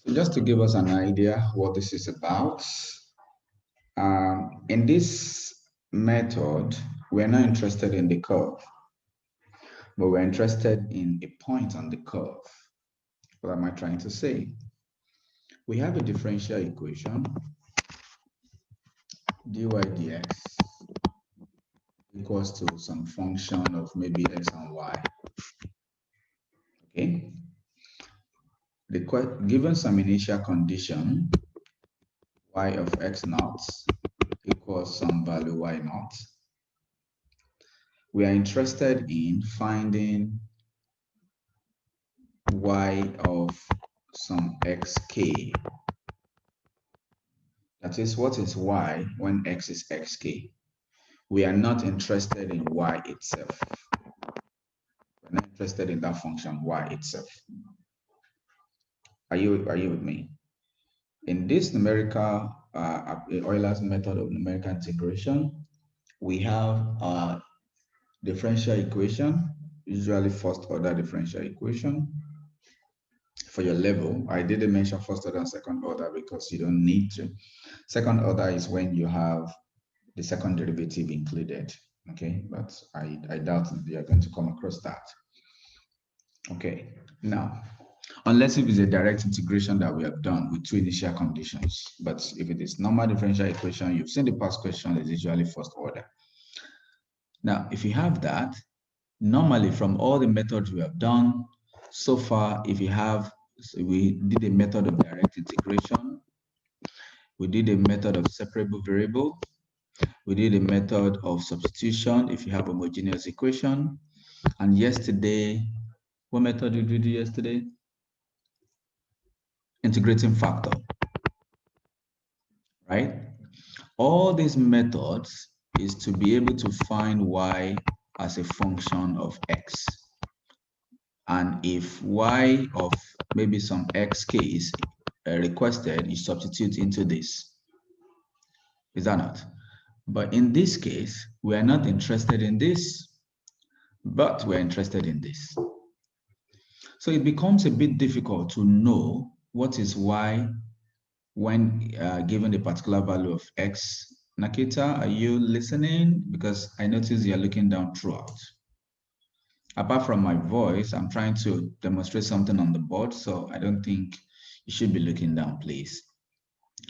So just to give us an idea what this is about, in this method, we're not interested in the curve, but we're interested in a point on the curve. What am I trying to say? We have a differential equation, dy dx equals to some function of maybe x and y. Okay. Given some initial condition, y of x naught equals some value y naught, we are interested in finding y of some xk. That is, what is y when x is xk? We are not interested in y itself. We're not interested in that function y itself. Are you with me? In this numerical Euler's method of numerical integration, we have a differential equation, usually first order differential equation. For your level, I didn't mention first order and second order because you don't need to. Second order is when you have the second derivative included, okay? But I doubt you are going to come across that. Okay, now, unless if it's a direct integration that we have done with two initial conditions. But if it is normal differential equation, you've seen the past question is usually first order. Now, if you have that, normally from all the methods we have done so far, if you have, so we did a method of direct integration, we did a method of separable variable, we did a method of substitution if you have homogeneous equation, and yesterday, what method did we do yesterday? Integrating factor, right? All these methods is to be able to find y as a function of x. And if y of maybe some xk is requested, you substitute into this. Is that not? But in this case, we are not interested in this, but we're interested in this. So it becomes a bit difficult to know what is y when given a particular value of x. Nakita, are you listening? Because I notice you're looking down throughout. Apart from my voice, I'm trying to demonstrate something on the board, so I don't think you should be looking down, please.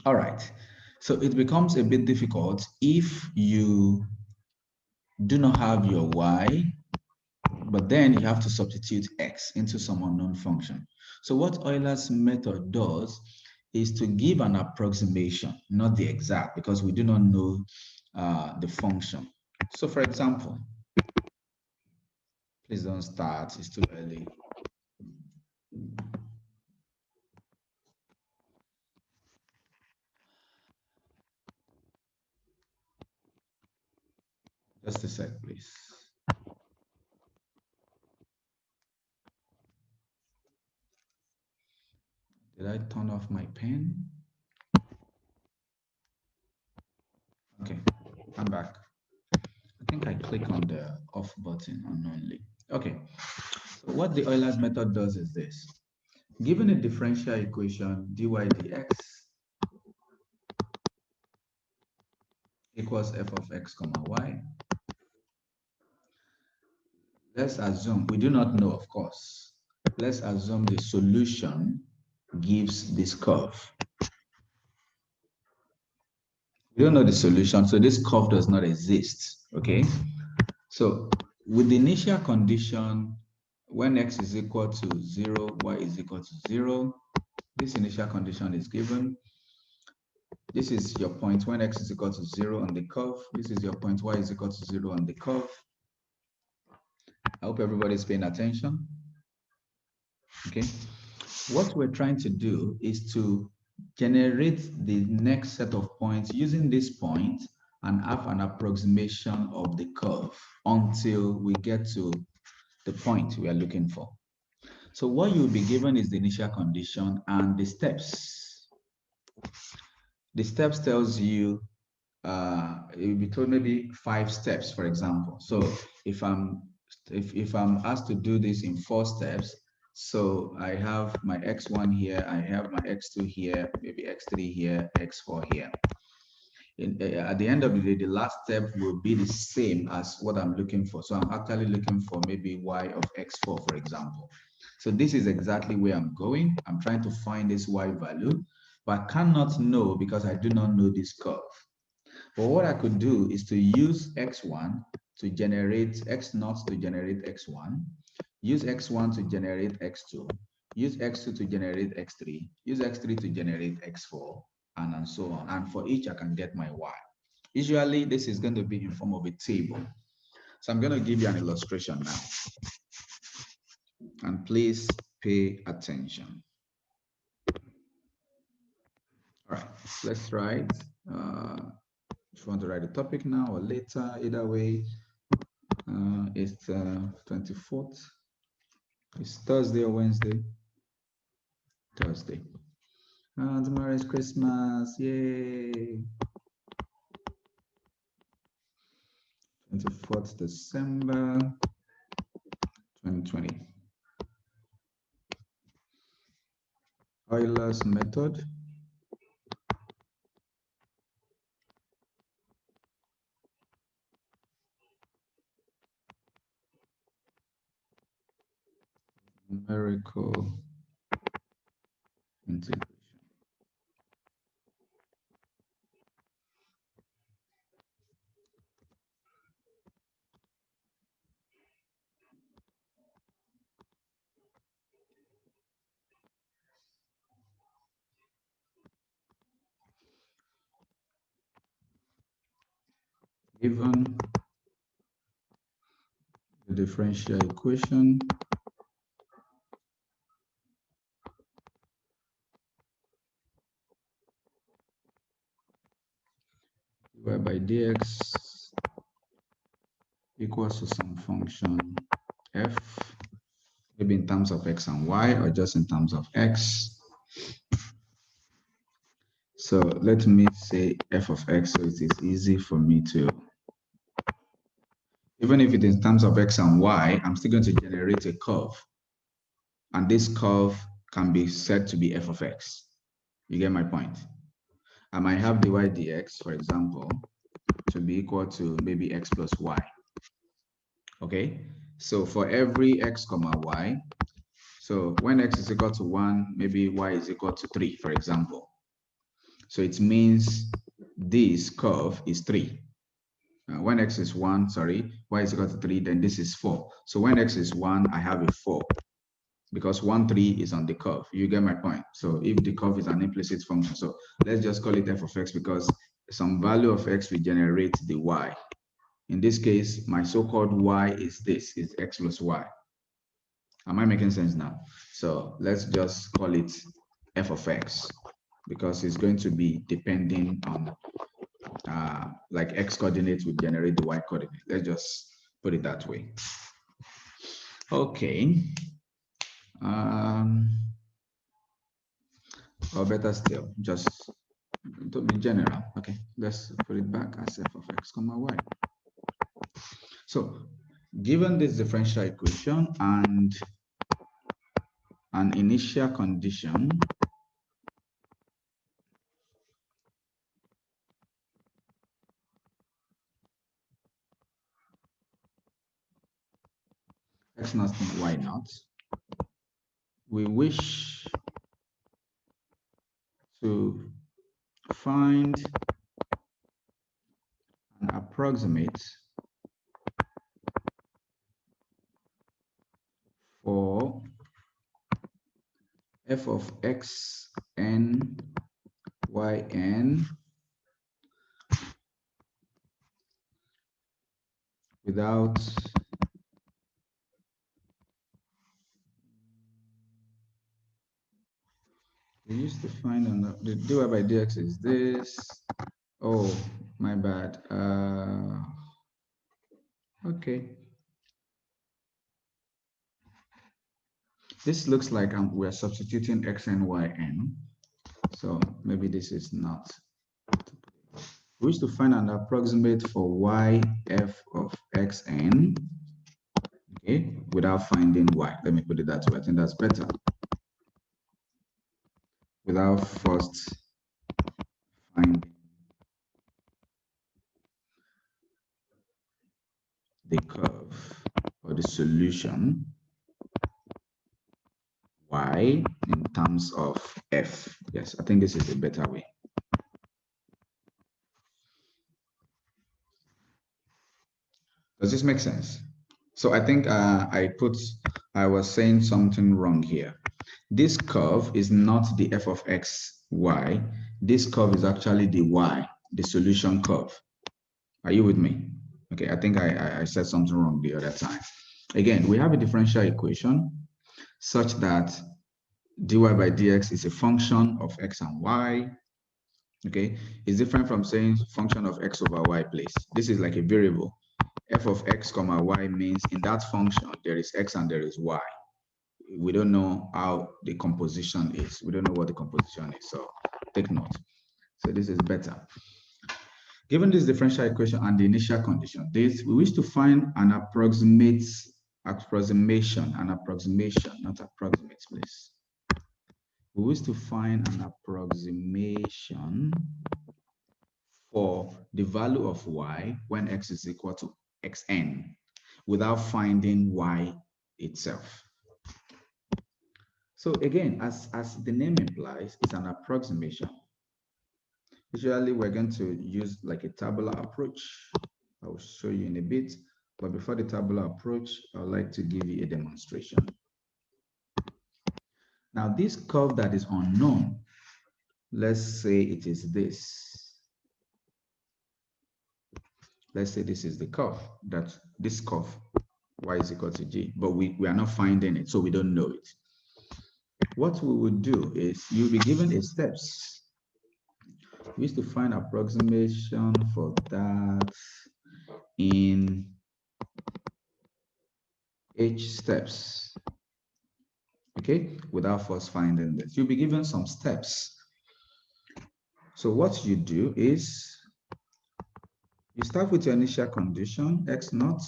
All right, so it becomes a bit difficult if you do not have your y, but then you have to substitute x into some unknown function. So what Euler's method does is to give an approximation, not the exact, because we do not know the function. So for example, please don't start, it's too early. Just a sec, please. Did I turn off my pen? Okay, I'm back. I think I click on the off button unknowingly. Okay, so what the Euler's method does is this. Given a differential equation dy dx equals f of x comma y, let's assume, we do not know, of course, let's assume the solution gives this curve. We don't know the solution, so this curve does not exist, okay? So with the initial condition, when x is equal to 0, y is equal to 0, this initial condition is given. This is your point when x is equal to 0 on the curve. This is your point y is equal to 0 on the curve. I hope everybody's paying attention. Okay. What we're trying to do is to generate the next set of points using this point and have an approximation of the curve until we get to the point we are looking for. So what you'll be given is the initial condition and the steps. The steps tells you, it will be told maybe 5 steps, for example. So if I'm asked to do this in 4 steps, So I have my x1 here, I have my x2 here, maybe x3 here, x4 here. At the end of the day, the last step will be the same as what I'm looking for. So I'm actually looking for maybe y of x4, for example. So this is exactly where I'm going. I'm trying to find this y value, but I cannot know because I do not know this curve. But what I could do is to use x1 to generate x0 to generate x1, use x1 to generate x2, use x2 to generate x3, use x3 to generate x4, and so on. And for each, I can get my y. Usually, this is going to be in form of a table. So I'm going to give you an illustration now. And please pay attention. All right, let's write. If you want to write the topic now or later, either way, it's 24th. It's Thursday or Wednesday? Thursday. And tomorrow is Christmas. Yay! 24th December 2020. Euler's method. Numerical integration. Given the differential equation, dy by dx equals to some function f, maybe in terms of x and y or just in terms of x. So let me say f of x so it is easy for me to, even if it is in terms of x and y, I'm still going to generate a curve. And this curve can be said to be f of x. You get my point? I might have dy dx, for example, to be equal to maybe x plus y. Okay, so for every x comma y, so when x is equal to 1, maybe y is equal to 3, for example. So it means this curve is 3. When x is 1, sorry, y is equal to 3, then this is 4. So when x is 1, I have a 4. Because 1, 3 is on the curve. You get my point. So if the curve is an implicit function, so let's just call it f of x because some value of x will generate the y. In this case, my so-called y is this, is x plus y. Am I making sense now? So let's just call it f of x because it's going to be depending on like x coordinates will generate the y coordinate. Let's just put it that way. Okay. Or better still, just to be general. Okay, let's put it back as f of x comma y. So given this differential equation and an initial condition, x naught and y naught, we wish to find an approximate for f of x n y n without we used to find the dy by dx is this. Oh, my bad. Okay. This looks like we're substituting x and y n. So maybe this is not. We wish to find an approximate for y f of x n. okay, without finding y. Let me put it that way. I think that's better. Without first finding the curve or the solution y in terms of f. Yes, I think this is a better way. Does this make sense? So I think I was saying something wrong here. This curve is not the f of x, y. This curve is actually the y, the solution curve. Are you with me? Okay, I think I said something wrong the other time. Again, we have a differential equation such that dy by dx is a function of x and y. Okay, it's different from saying function of x over y, please. This is like a variable. F of x comma y means in that function, there is x and there is y. We don't know how the composition is. We don't know what the composition is. So take note. So this is better. Given this differential equation and the initial condition, we wish to find an approximation, not approximate, please. We wish to find an approximation for the value of y when x is equal to xn without finding y itself. So again, as the name implies, it's an approximation. Usually we're going to use like a tabular approach. I will show you in a bit, but before the tabular approach, I would like to give you a demonstration. Now this curve that is unknown, let's say it is this. Let's say this is the curve, that this curve, y is equal to g, but we are not finding it, so we don't know it. What we would do is you'll be given a steps. We used to find approximation for that in h steps, okay, without first finding this. You'll be given some steps. So what you do is you start with your initial condition, x naught,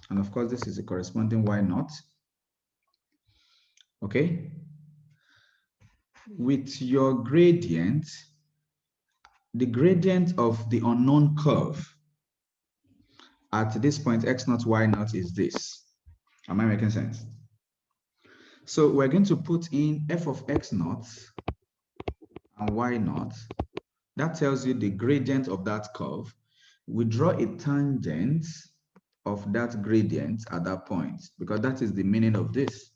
and of course this is the corresponding y naught, okay? With your gradient, the gradient of the unknown curve at this point, x naught, y naught is this. Am I making sense? So we're going to put in f of x naught and y naught. That tells you the gradient of that curve. We draw a tangent of that gradient at that point because that is the meaning of this.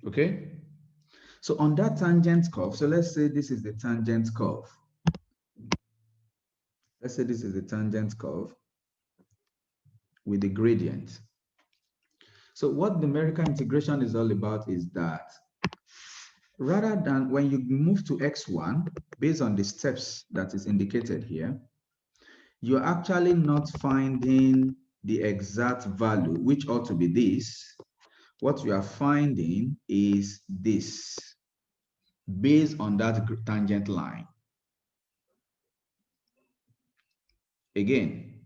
Okay? So on that tangent curve, so let's say this is the tangent curve. Let's say this is the tangent curve with the gradient. So what numerical integration is all about is that rather than when you move to x1, based on the steps that is indicated here, you're actually not finding the exact value, which ought to be this. What you are finding is this, based on that tangent line. Again,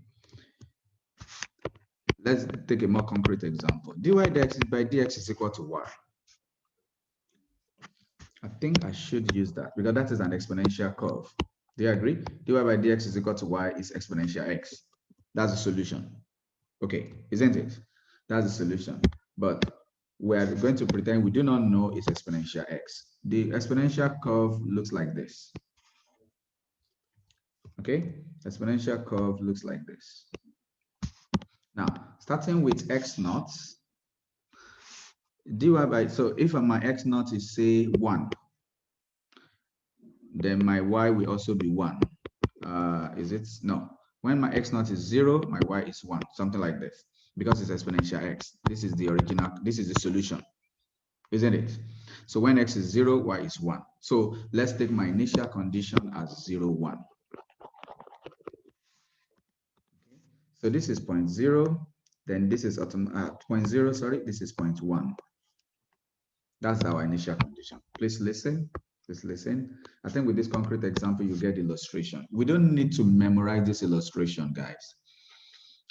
let's take a more concrete example. dy by dx is equal to y. I think I should use that because that is an exponential curve. Do you agree? dy by dx is equal to y is exponential x. That's the solution. Okay, isn't it? That's the solution. But we're going to pretend we do not know it's exponential x. The exponential curve looks like this. Okay, exponential curve looks like this. Now, starting with x naught, dy by, so if my x naught is say 1, then my y will also be 1. Is it? No. When my x naught is 0, my y is 1, something like this. Because it's exponential x. This is the original, this is the solution, isn't it? So when x is 0, y is 1. So let's take my initial condition as 0, 1. So this is 0.0, then this is 0.0, sorry, this is 0.1. That's our initial condition. Please listen. Please listen. I think with this concrete example, you get illustration. We don't need to memorize this illustration, guys.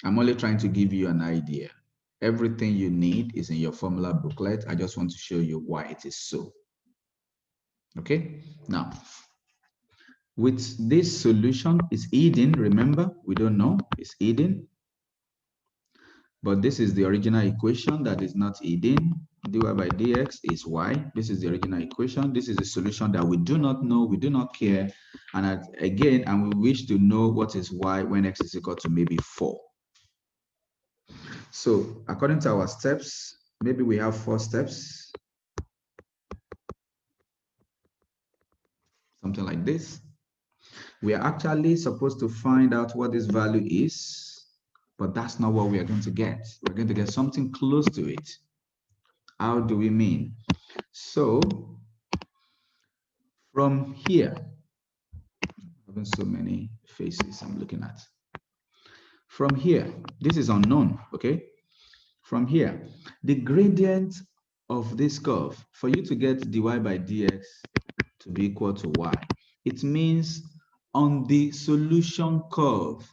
I'm only trying to give you an idea. Everything you need is in your formula booklet. I just want to show you why it is so. Okay, now with this solution is hidden. Remember, we don't know, it's hidden. But this is the original equation that is not hidden. dy by dx is y. This is the original equation. This is a solution that we do not know, we do not care. And again, and we wish to know what is y when x is equal to maybe 4. So according to our steps, maybe we have 4 steps. Something like this. We are actually supposed to find out what this value is, but that's not what we are going to get. We're going to get something close to it. How do we mean? So from here, having so many faces I'm looking at. From here, this is unknown, okay? From here, the gradient of this curve, for you to get dy by dx to be equal to y, it means on the solution curve,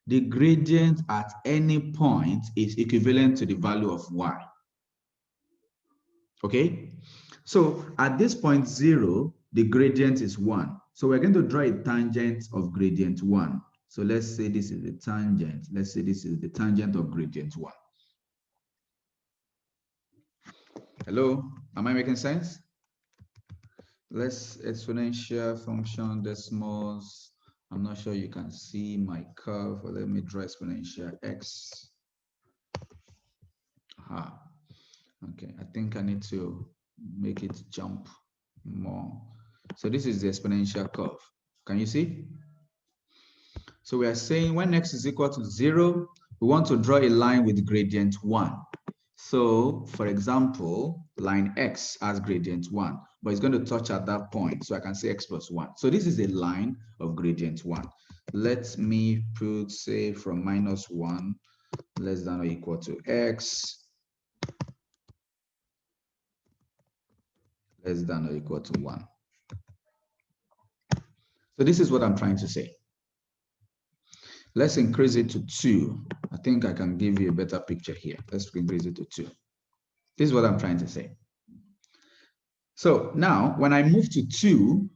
the gradient at any point is equivalent to the value of y. Okay? So at this point 0, the gradient is 1. So we're going to draw a tangent of gradient 1. So let's say this is the tangent. Let's say this is the tangent of gradient 1. Hello? Am I making sense? Let's exponential function decimals. I'm not sure you can see my curve. Let me draw exponential x. Aha. Okay, I think I need to make it jump more. So this is the exponential curve. Can you see? So we are saying when x is equal to 0, we want to draw a line with gradient 1. So for example, line x has gradient 1, but it's going to touch at that point. So I can say x plus 1. So this is a line of gradient 1. Let me put, say, from minus 1 less than or equal to x less than or equal to 1. So this is what I'm trying to say. Let's increase it to 2. I think I can give you a better picture here. Let's increase it to 2. This is what I'm trying to say. So now, when I move to 2,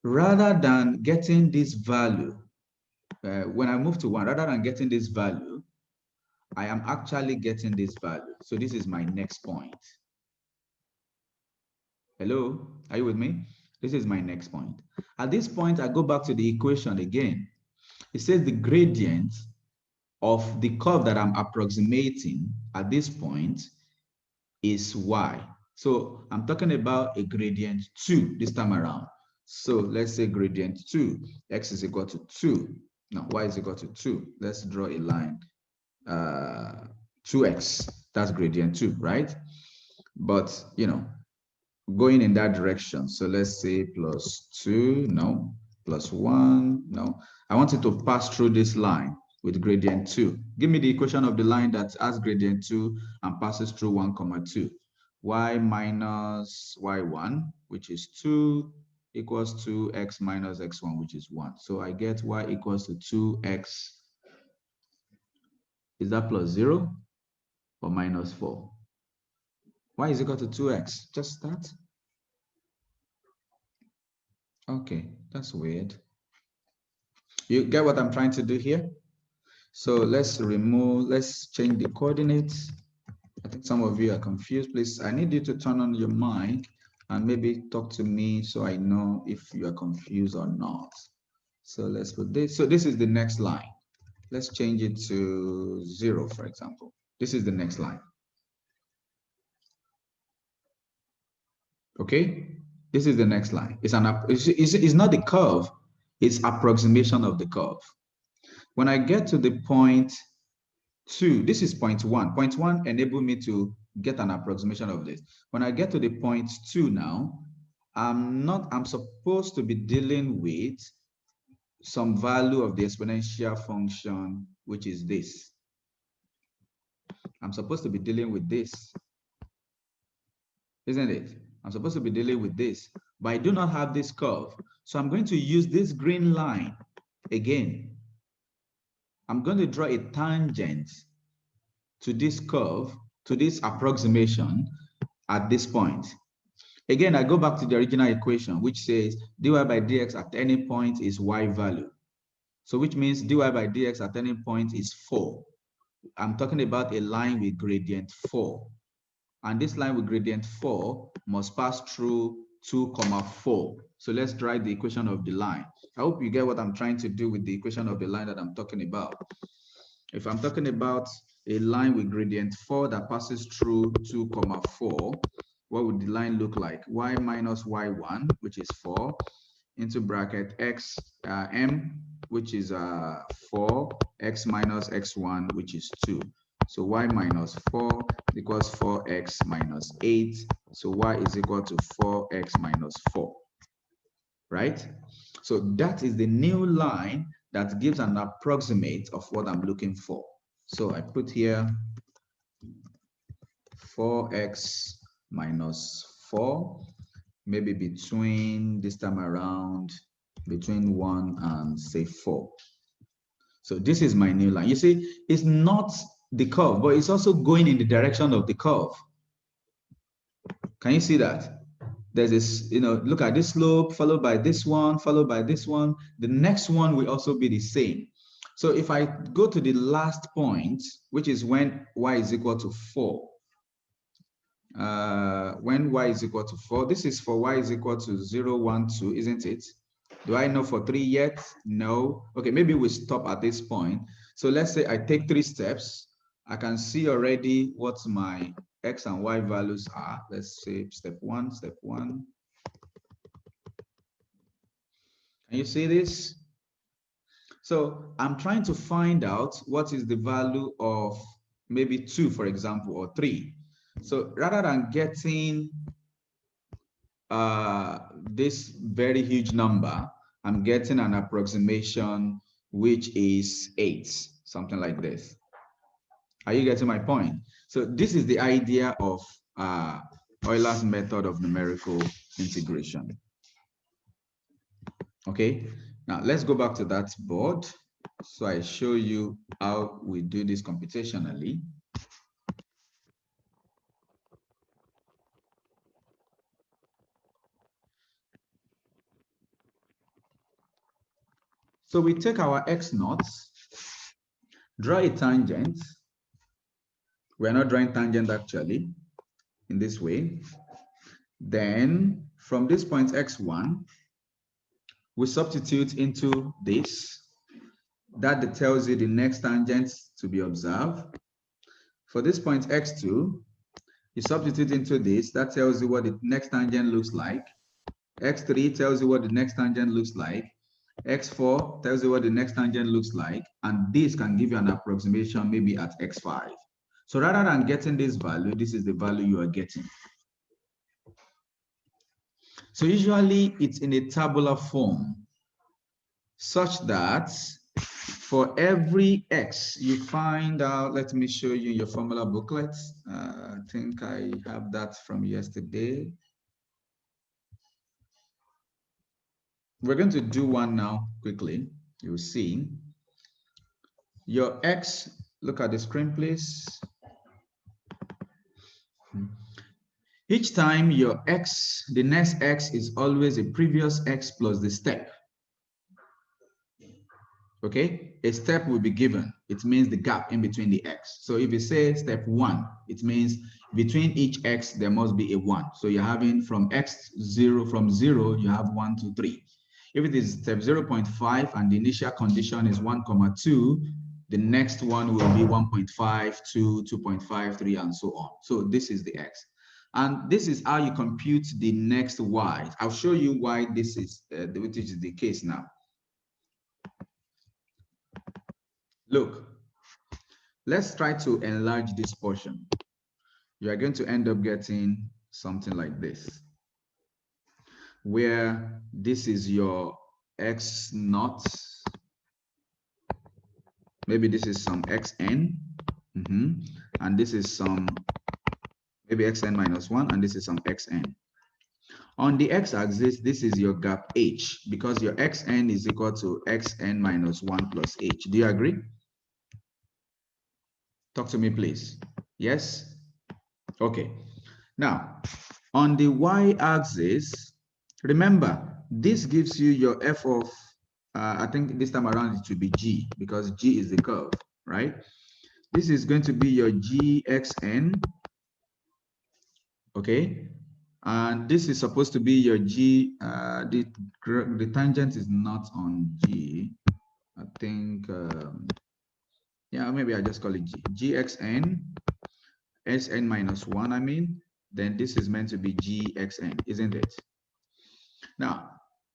rather than getting this value, when I move to 1, rather than getting this value, I am actually getting this value. So this is my next point. Hello, are you with me? This is my next point. At this point, I go back to the equation again. It says the gradient of the curve that I'm approximating at this point is y. So I'm talking about a gradient 2 this time around. So let's say gradient 2, x is equal to 2. Now y is equal to 2. Let's draw a line. 2x, that's gradient 2, right? But, you know, going in that direction. So let's say plus 2, no. Plus 1, no. I want it to pass through this line with gradient 2. Give me the equation of the line that has gradient 2 and passes through 1, 2. Y minus y1, which is 2, equals to x minus x1, which is 1. So I get y equals to 2x. Is that plus 0 or minus 4? Y is equal to 2x. Just that. Okay, that's weird. You get what I'm trying to do here? So let's change the coordinates. I think some of you are confused. Please, I need you to turn on your mic and maybe talk to me so I know if you are confused or not. So let's put this. So this is the next line. Let's change it to 0, for example. This is the next line. Okay, this is the next line. It's not the curve, it's approximation of the curve. When I get to the point 2, this is point 1. Point 1 enabled me to get an approximation of this. When I get to the point 2 now, I'm supposed to be dealing with some value of the exponential function, which is this. I'm supposed to be dealing with this, isn't it? I'm supposed to be dealing with this, but I do not have this curve. So I'm going to use this green line again. I'm going to draw a tangent to this curve, to this approximation at this point. Again, I go back to the original equation, which says dy by dx at any point is y value. So which means dy by dx at any point is 4. I'm talking about a line with gradient 4. And this line with gradient 4 must pass through 2, 4. So let's write the equation of the line. I hope you get what I'm trying to do with the equation of the line that I'm talking about. If I'm talking about a line with gradient 4 that passes through 2, 4, what would the line look like? Y minus y1, which is 4, into bracket x m, which is 4, x minus x1, which is 2. So y minus 4 equals 4x minus 8. So y is equal to 4x minus 4, right? So that is the new line that gives an approximate of what I'm looking for. So I put here 4x minus 4, maybe between this time around, between 1 and say 4. So this is my new line. You see, it's not the curve, but it's also going in the direction of the curve. Can you see that? There's this, look at this slope, followed by this one, followed by this one. The next one will also be the same. So if I go to the last point, which is when y is equal to 4, when y is equal to 4, this is for y is equal to 0, 1, 2, isn't it? Do I know for 3 yet? No. Okay, maybe we stop at this point. So let's say I take 3 steps. I can see already what my x and y values are. Let's say step 1, step 1. Can you see this? So I'm trying to find out what is the value of maybe 2, for example, or 3. So rather than getting this very huge number, I'm getting an approximation which is 8, something like this. Are you getting my point? So this is the idea of Euler's method of numerical integration. Okay, now let's go back to that board. So I show you how we do this computationally. So we take our x naughts, draw a tangent. We're not drawing tangent actually in this way. Then from this point x1, we substitute into this. That tells you the next tangent to be observed. For this point x2, you substitute into this. That tells you what the next tangent looks like. x3 tells you what the next tangent looks like. x4 tells you what the next tangent looks like. And this can give you an approximation maybe at x5. So rather than getting this value, this is the value you are getting. So usually it's in a tabular form, such that for every x, you find out, let me show you your formula booklet. I think I have that from yesterday. We're going to do one now quickly. You'll see. Your x, look at the screen, please. Each time your x, the next x is always a previous x plus the step. Okay, a step will be given. It means the gap in between the x. So if you say step 1, it means between each x there must be a 1. So you're having from x0, from 0 you have 1, 2, 3. If it is step 0.5 and the initial condition is 1, 2, the next one will be 1.5, 2, 2.5, 3, and so on. So this is the x. And this is how you compute the next y. I'll show you why this is, which is the case now. Look, let's try to enlarge this portion. You are going to end up getting something like this, where this is your x naught. Maybe this is some xn, and this is some maybe xn minus 1, and this is some xn. On the x-axis, this is your gap h, because your xn is equal to xn minus 1 plus h. Do you agree? Talk to me, please. Yes? Okay. Now, on the y-axis, remember, this gives you your f of, I think this time around it should be g, because g is the curve, right? This is going to be your gxn, okay? And this is supposed to be your g, the tangent is not on g. I think, yeah, maybe I just call it g, gxn, sn minus 1, I mean, then this is meant to be gxn, isn't it? Now,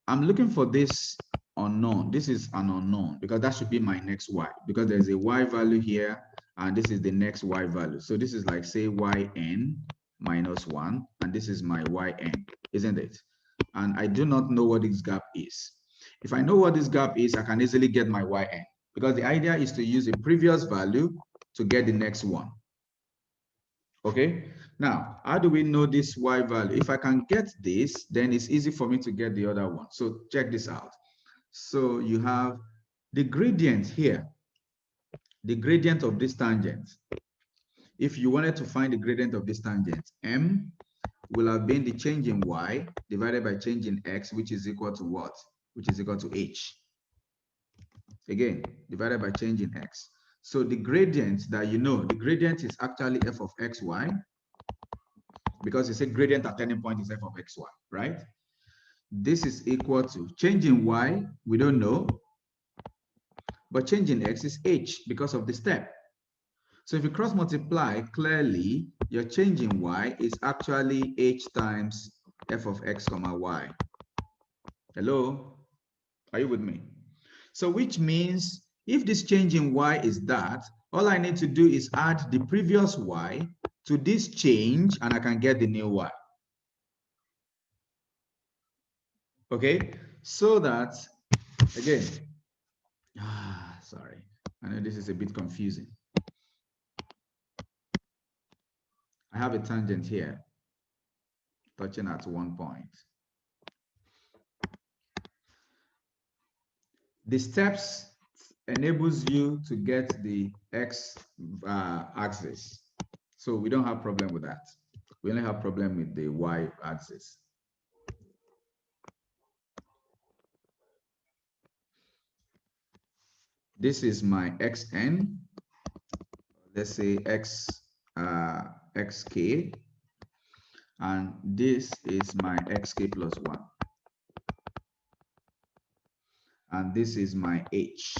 I'm looking for this unknown. This is an unknown because that should be my next y, because there's a y value here and this is the next y value. So this is like, say, yn minus 1, and this is my yn, isn't it? And I do not know what this gap is. If I know what this gap is, I can easily get my yn, because the idea is to use a previous value to get the next one. Okay, now how do we know this y value? If I can get this, then it's easy for me to get the other one. So check this out. So you have the gradient here, the gradient of this tangent. If you wanted to find the gradient of this tangent, m will have been the change in y divided by change in x, which is equal to what? Which is equal to h. Again, divided by change in x. So the gradient that you know, the gradient is actually f of xy, because it's a gradient at any point is f of xy, right? This is equal to change in y, we don't know, but change in x is h because of the step. So if you cross multiply, clearly your change in y is actually h times f of x comma y. Hello? Are you with me? So which means if this change in y is that, all I need to do is add the previous y to this change and I can get the new y. Okay, so that, again, sorry, I know this is a bit confusing. I have a tangent here touching at one point. The steps enables you to get the x axis. So we don't have problem with that. We only have problem with the y axis. This is my xn, let's say xk, and this is my xk plus 1. And this is my h,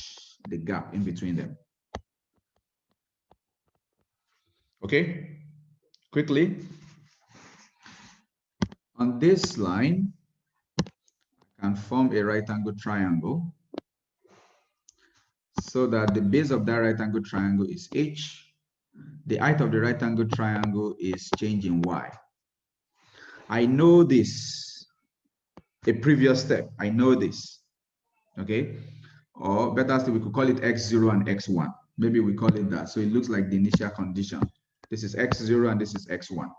the gap in between them. Okay, quickly. On this line, I can form a right angle triangle so that the base of that right angle triangle is h. The height of the right angle triangle is change in y. I know this, a previous step, I know this, okay? Or better still, we could call it x0 and x1. Maybe we call it that. So it looks like the initial condition. This is x0 and this is x1.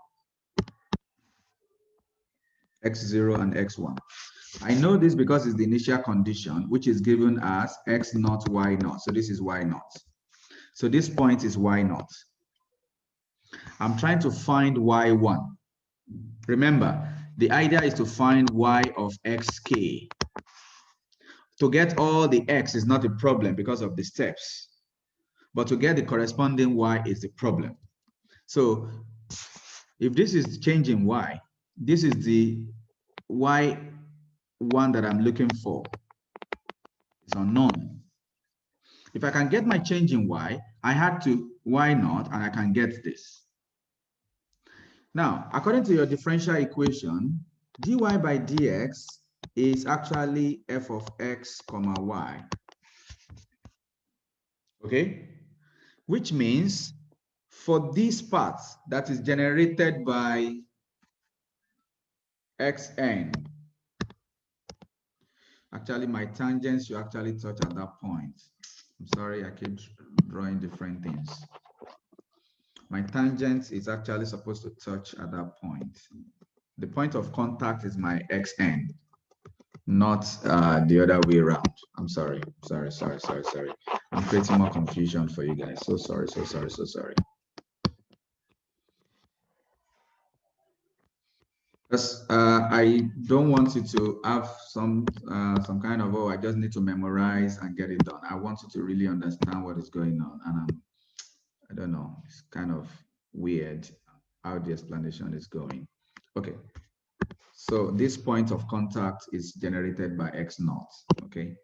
x0 and x1. I know this because it's the initial condition, which is given as x naught, y naught. So this is y naught. So this point is y naught. I'm trying to find y1. Remember, the idea is to find y of xk. To get all the x is not a problem because of the steps, but to get the corresponding y is the problem. So if this is changing y, this is the y1 that I'm looking for. It's unknown. If I can get my change in y, I had to y naught, and I can get this. Now, according to your differential equation, dy by dx is actually f of x comma y. Okay? Which means for this part that is generated by xn, actually my tangents should actually touch at that point. I'm sorry, I keep drawing different things. My tangent is actually supposed to touch at that point. The point of contact is my xn. not the other way around. I'm sorry. I'm creating more confusion for you guys. So sorry. Because I don't want you to have some kind of, oh, I just need to memorize and get it done. I want you to really understand what is going on. And I don't know, it's kind of weird how the explanation is going. Okay. So this point of contact is generated by x naught, okay?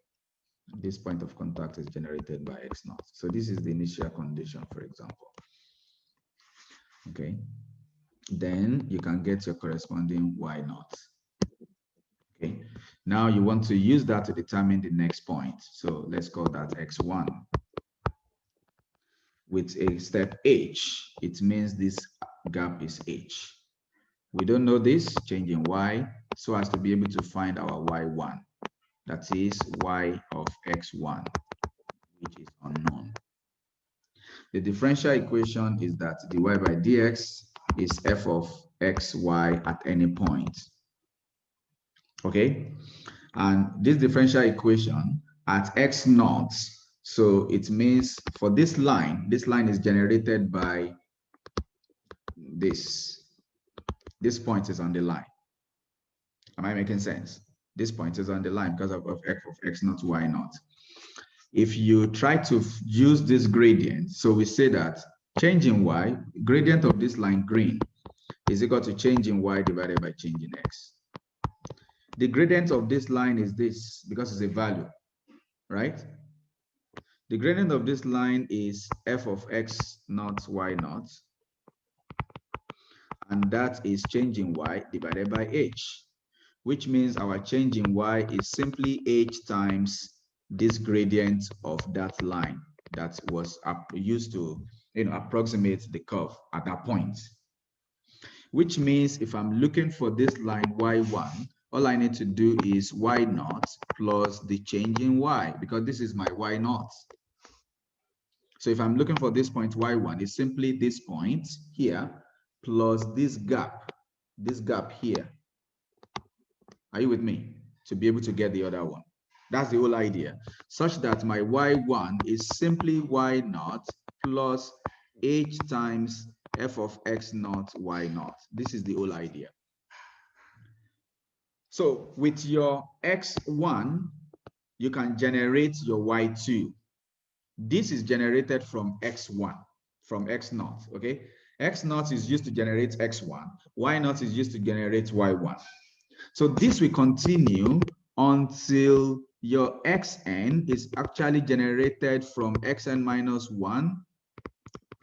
This point of contact is generated by x naught. So this is the initial condition, for example. Okay. Then you can get your corresponding y naught. Okay. Now you want to use that to determine the next point. So let's call that x1. With a step h, it means this gap is h. We don't know this, changing y, so as to be able to find our y1. That is y of x1, which is unknown. The differential equation is that dy by dx is f of xy at any point. Okay? And this differential equation at x naught, so it means for this line is generated by this. This point is on the line. Am I making sense? This point is on the line because of f of x naught, y naught. If you try to use this gradient, so we say that changing y, gradient of this line green, is equal to changing y divided by changing x. The gradient of this line is this because it's a value, right? The gradient of this line is f of x naught, y naught, and that is changing y divided by h, which means our change in y is simply h times this gradient of that line that was used to approximate the curve at that point. Which means if I'm looking for this line y1, all I need to do is y naught plus the change in y, because this is my y naught. So if I'm looking for this point y1, it's simply this point here plus this gap here. Are you with me? To be able to get the other one. That's the whole idea. Such that my y1 is simply y naught plus h times f of x naught, y naught. This is the whole idea. So with your x1, you can generate your y2. This is generated from x1, from x naught, okay? X naught is used to generate x1. Y naught is used to generate y1. So this will continue until your xn is actually generated from xn minus 1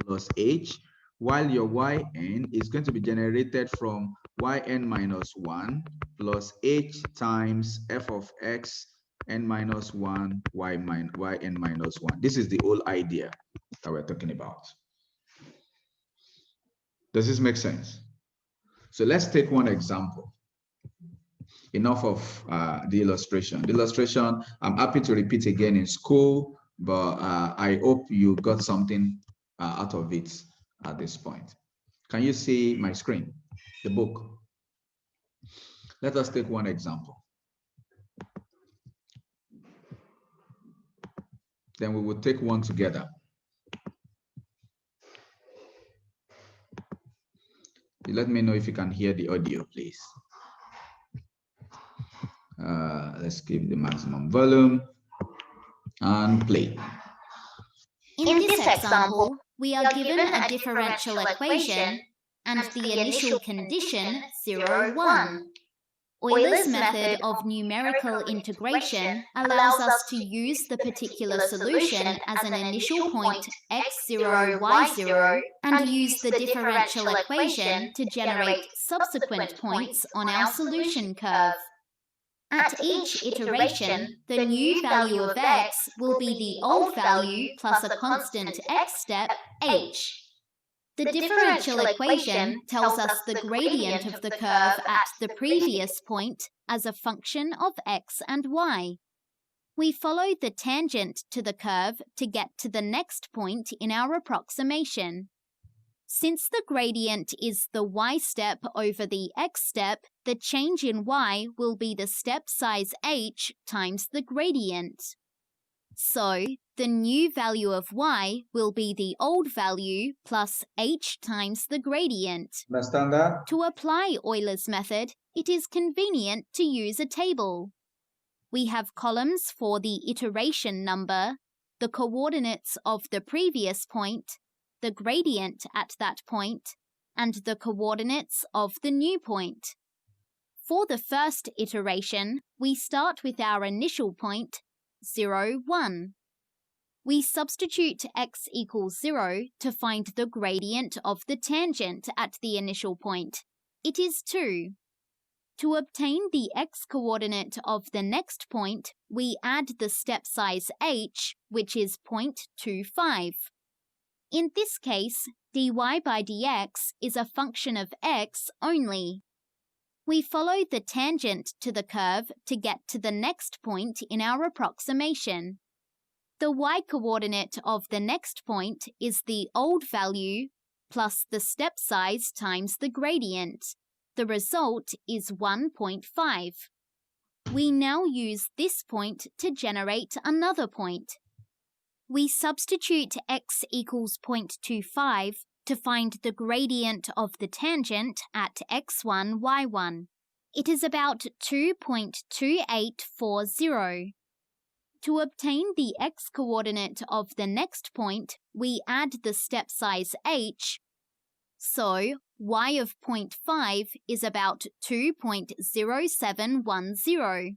plus h, while your yn is going to be generated from yn minus 1 plus h times f of x n minus 1 yn minus 1. This is the whole idea that we're talking about. Does this make sense? So let's take one example. Enough of the illustration. The illustration, I'm happy to repeat again in school, but I hope you got something out of it at this point. Can you see my screen, the book? Let us take one example. Then we will take one together. Let me know if you can hear the audio, please. Let's give the maximum volume and play. In this example, we are given a differential equation and the initial condition 0, 1. Euler's method of numerical integration allows us to use the particular solution as an initial point x0, y0 and use the differential equation to generate subsequent points on our solution curve. At each iteration, the new value of x will be the old value plus a constant x step, h. The differential equation tells us the gradient of the curve at the previous point as a function of x and y. We follow the tangent to the curve to get to the next point in our approximation. Since the gradient is the y step over the x step, the change in y will be the step size h times the gradient. So, the new value of y will be the old value plus h times the gradient. Understand that? To apply Euler's method, it is convenient to use a table. We have columns for the iteration number, the coordinates of the previous point, the gradient at that point, and the coordinates of the new point. For the first iteration, we start with our initial point, 0, 1. We substitute x equals 0 to find the gradient of the tangent at the initial point. It is 2. To obtain the x-coordinate of the next point, we add the step size h, which is 0.25. In this case, dy by dx is a function of x only. We follow the tangent to the curve to get to the next point in our approximation. The y-coordinate of the next point is the old value plus the step size times the gradient. The result is 1.5. We now use this point to generate another point. We substitute x equals 0.25 to find the gradient of the tangent at x1, y1. It is about 2.2840. To obtain the x-coordinate of the next point, we add the step size h. So, y of 0.5 is about 2.0710.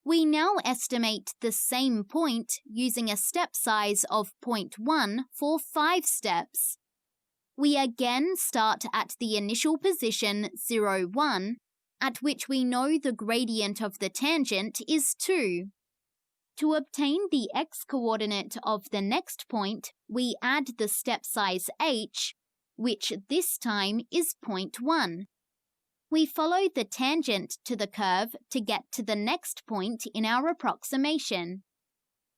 We now estimate the same point using a step size of 0.1 for 5 steps. We again start at the initial position 0, 1, at which we know the gradient of the tangent is 2. To obtain the x-coordinate of the next point, we add the step size h, which this time is 0.1. We follow the tangent to the curve to get to the next point in our approximation.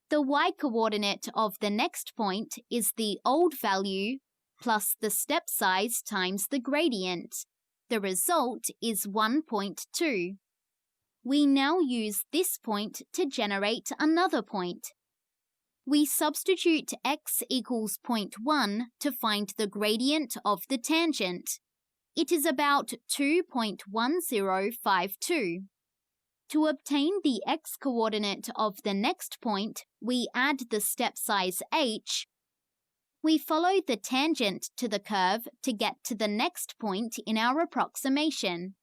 The y-coordinate of the next point is the old value plus the step size times the gradient. The result is 1.2. We now use this point to generate another point. We substitute x equals 0.1 to find the gradient of the tangent. It is about 2.1052. To obtain the x-coordinate of the next point, we add the step size h. We follow the tangent to the curve to get to the next point in our approximation.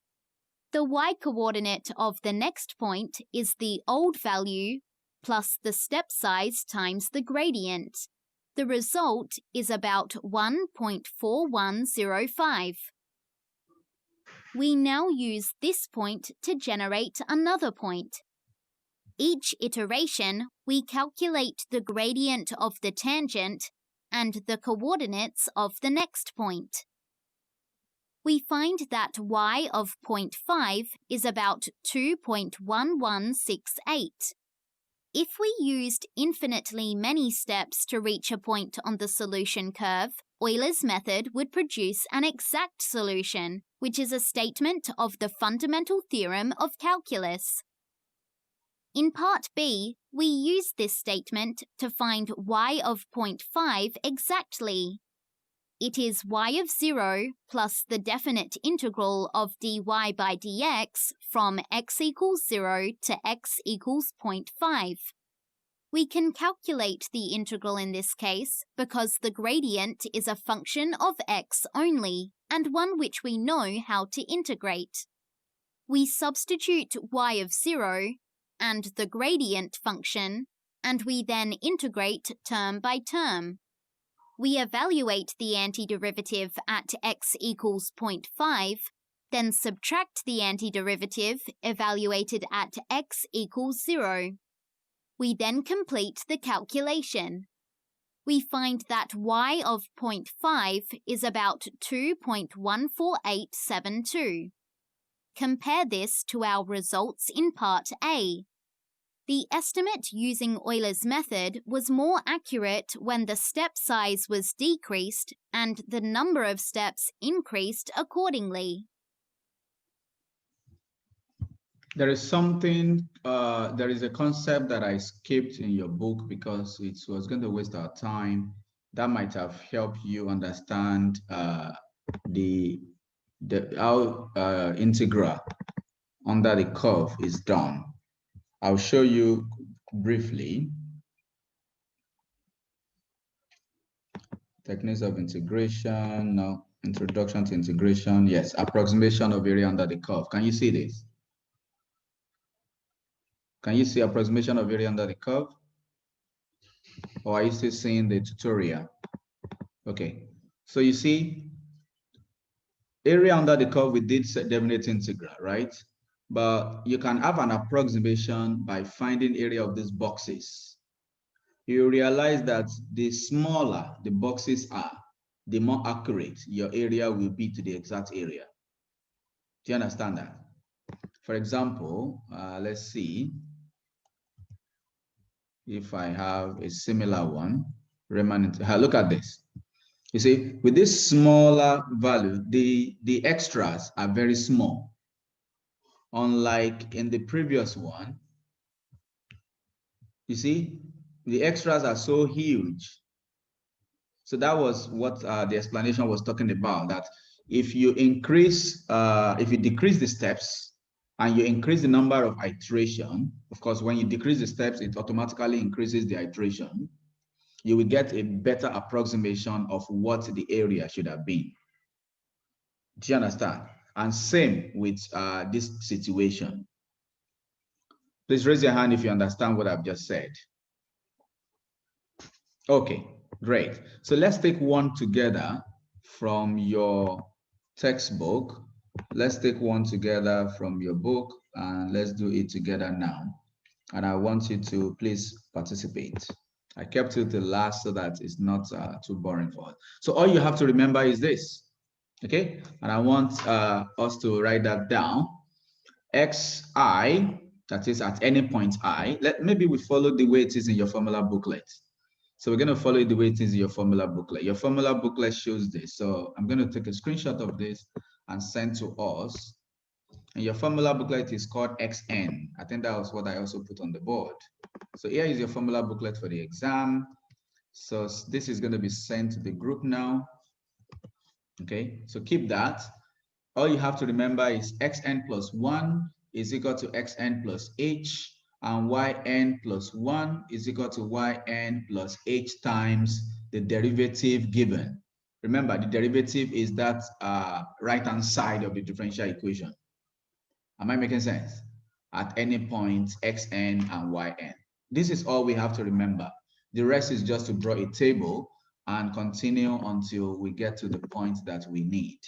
The y-coordinate of the next point is the old value plus the step size times the gradient. The result is about 1.4105. We now use this point to generate another point. Each iteration, we calculate the gradient of the tangent and the coordinates of the next point. We find that y of 0.5 is about 2.1168. If we used infinitely many steps to reach a point on the solution curve, Euler's method would produce an exact solution, which is a statement of the fundamental theorem of calculus. In Part B, we use this statement to find y of 0.5 exactly. It is y of 0 plus the definite integral of dy by dx from x equals 0 to x equals 0.5. We can calculate the integral in this case because the gradient is a function of x only, and one which we know how to integrate. We substitute y of 0 and the gradient function, and we then integrate term by term. We evaluate the antiderivative at x equals 0.5, then subtract the antiderivative evaluated at x equals 0. We then complete the calculation. We find that y of 0.5 is about 2.14872. Compare this to our results in Part A. The estimate using Euler's method was more accurate when the step size was decreased and the number of steps increased accordingly. There is something, there is a concept that I skipped in your book because it was going to waste our time. That might have helped you understand the how integral under the curve is done. I'll show you briefly. Techniques of integration, now introduction to integration. Yes, approximation of area under the curve. Can you see this? Can you see approximation of area under the curve? Or are you still seeing the tutorial? Okay, so you see, area under the curve, we did definite integral, right? But you can have an approximation by finding area of these boxes. You realize that the smaller the boxes are, the more accurate your area will be to the exact area. Do you understand that? For example, let's see if I have a similar one. Look at this. You see, with this smaller value, the extras are very small. Unlike in the previous one, you see, the extras are so huge. So that was what the explanation was talking about, that if you decrease the steps and you increase the number of iteration, of course, when you decrease the steps, it automatically increases the iteration. You will get a better approximation of what the area should have been. Do you understand? And same with this situation. Please raise your hand if you understand what I've just said. Okay, great. So let's take one together from your textbook. Let's take one together from your book and let's do it together now. And I want you to please participate. I kept it to last so that it's not too boring for us. So all you have to remember is this, okay? And I want us to write that down. Xi, that is at any point I, maybe we follow the way it is in your formula booklet. So we're going to follow it the way it is in your formula booklet. Your formula booklet shows this. So I'm going to take a screenshot of this and send to us. And your formula booklet is called XN. I think that was what I also put on the board. So here is your formula booklet for the exam. So this is going to be sent to the group now. Okay, so keep that. All you have to remember is xn plus 1 is equal to xn plus h, and yn plus 1 is equal to yn plus h times the derivative given. Remember, the derivative is that right-hand side of the differential equation. Am I making sense? At any point, xn and yn. This is all we have to remember. The rest is just to draw a table and continue until we get to the point that we need.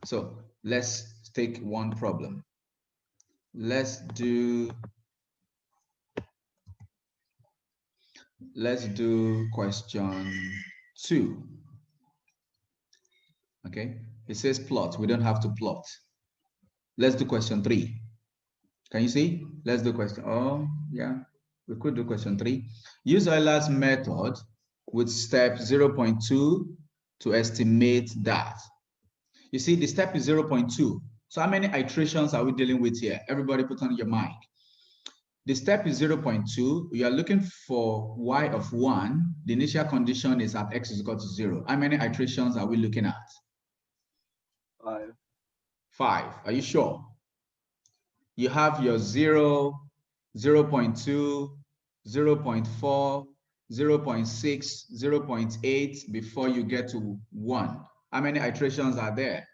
So let's take one problem. Let's do question 2. Okay, it says plot. We don't have to plot. Let's do question 3. Can you see? Let's do question. Oh, yeah, we could do question 3. Use Euler's method with step 0.2 to estimate that. You see, the step is 0.2. So how many iterations are we dealing with here? Everybody put on your mic. The step is 0.2. We are looking for y of 1. The initial condition is at x is equal to 0. How many iterations are we looking at? 5. 5. Are you sure? You have your 0, 0.2, 0.4, 0.6, 0.8 before you get to 1. How many iterations are there?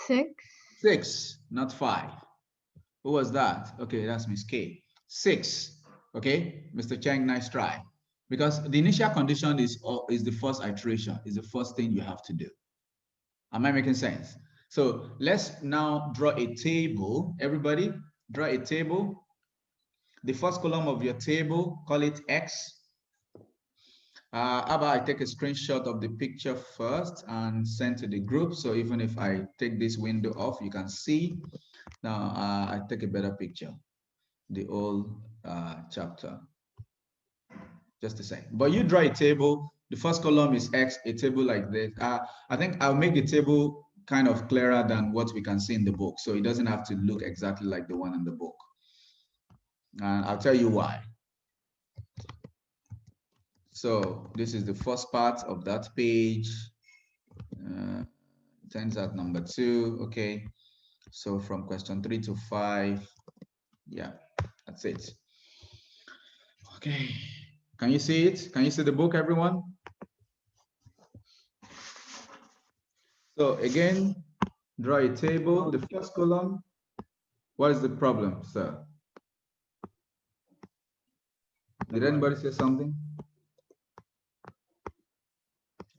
6. 6, not 5. Who was that? Okay, that's Miss K. 6. Okay, Mr. Cheng, nice try. Because the initial condition is the first iteration, is the first thing you have to do. Am I making sense? So let's now draw a table. Everybody, draw a table. The first column of your table, call it X. How about I take a screenshot of the picture first and send to the group? So even if I take this window off, you can see. Now I take a better picture, the old chapter. Just a second. But you draw a table. The first column is X, a table like this. I think I'll make the table kind of clearer than what we can see in the book. So it doesn't have to look exactly like the one in the book. And I'll tell you why. So this is the first part of that page. Turns out number 2. Okay. So from question 3 to 5. Yeah, that's it. Okay. Can you see it? Can you see the book, everyone? So again, draw a table. The first column. What is the problem, sir? Did anybody say something?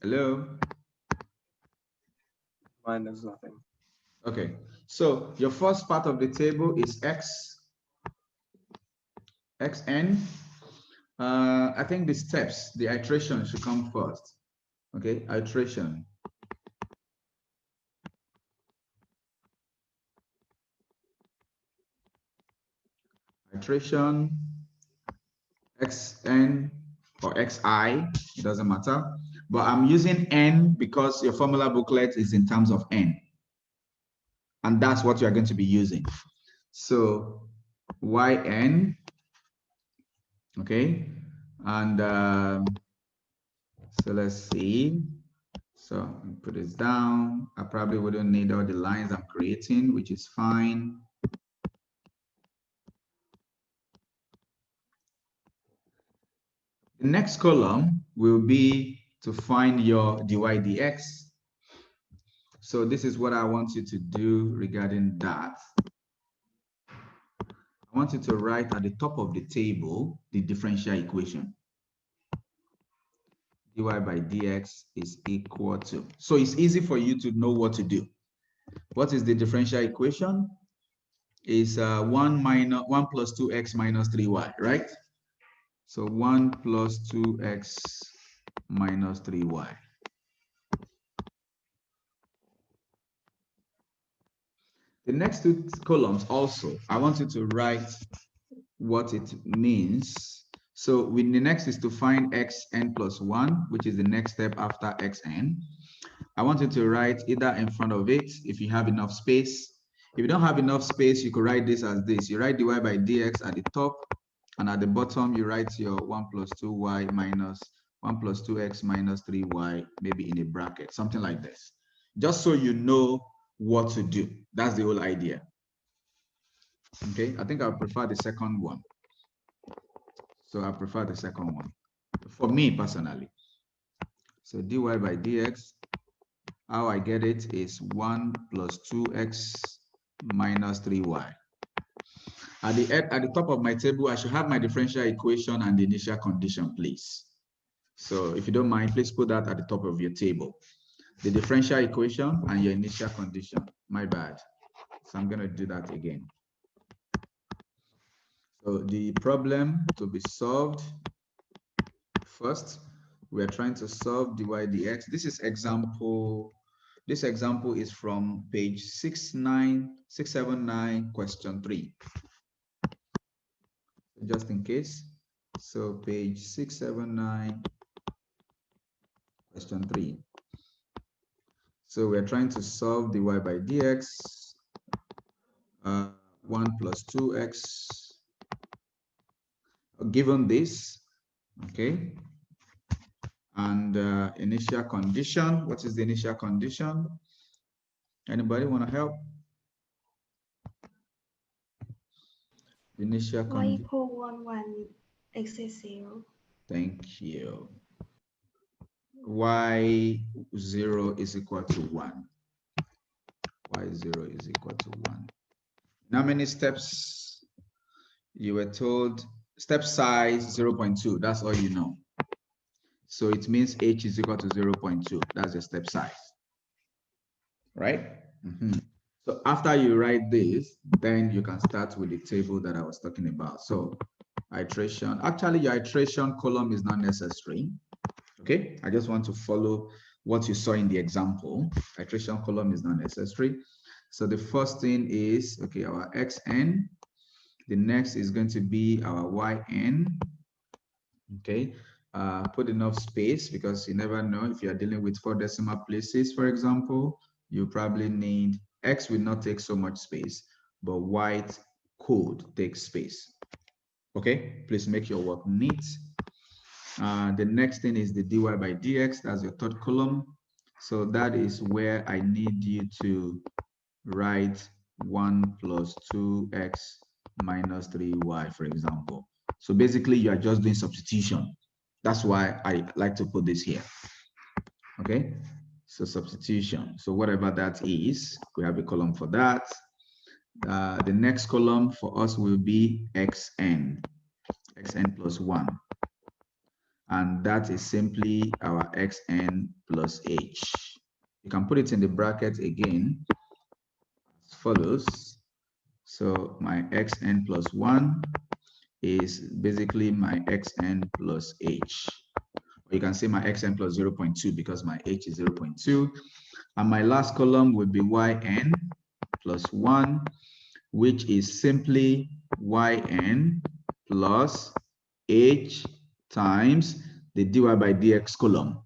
Hello? Mine is nothing. Okay, so your first part of the table is xn. I think the steps, the iteration should come first. Okay, iteration. Iteration, xn or xi, it doesn't matter. But I'm using n because your formula booklet is in terms of n. And that's what you're going to be using. So yn, okay, and so let's see. So put this down. I probably wouldn't need all the lines I'm creating, which is fine. The next column will be to find your dy dx. So this is what I want you to do regarding that. I want you to write at the top of the table the differential equation. Dy by dx is equal to. So it's easy for you to know what to do. What is the differential equation? Is 1 plus 2x minus 3y, right? So 1 plus 2x minus 3y. The next two columns also, I want you to write what it means. So the next is to find xn plus 1, which is the next step after xn. I want you to write either in front of it, if you have enough space. If you don't have enough space, you could write this as this. You write dy by dx at the top, and at the bottom, you write your 1 plus 2y minus 1 plus 2x minus 3y, maybe in a bracket, something like this. Just so you know what to do. That's the whole idea. Okay, I think I prefer the second one. So I prefer the second one for me personally. So dy by dx, how I get it is 1 plus 2x minus 3y. At the top of my table, I should have my differential equation and the initial condition, please. So if you don't mind, please put that at the top of your table. The differential equation and your initial condition. My bad. So I'm going to do that again. So the problem to be solved, first, we are trying to solve dy dx. This example is from page 679, question 3. Just in case. So page 679, question 3. So we're trying to solve dy by dx, 1 plus 2x, given this, okay? And initial condition, what is the initial condition? Anybody want to help? Initial condition. Y equal 1, 1, x is 0. Thank you. Y0 is equal to 1. Y0 is equal to 1. How many steps you were told? Step size 0.2, that's all you know. So it means h is equal to 0.2. That's the step size, right? So after you write this, then you can start with the table that I was talking about. So iteration, actually your iteration column is not necessary. Okay, I just want to follow what you saw in the example. Iteration column is not necessary. So the first thing is, okay, our xn. The next is going to be our yn. Okay, put enough space because you never know if you are dealing with 4 decimal places, for example. you probably need, X will not take so much space, but white could take space. Okay, please make your work neat. The next thing is the dy by dx, that's your third column. So that is where I need you to write 1 plus 2x minus 3y, for example. So basically, you are just doing substitution. That's why I like to put this here. Okay, so substitution. So whatever that is, we have a column for that. The next column for us will be xn plus 1. And that is simply our xn plus h. You can put it in the bracket again as follows. So my xn plus 1 is basically my xn plus h. Or you can say my xn plus 0.2 because my h is 0.2. And my last column will be yn plus 1, which is simply yn plus h times the dy by dx column.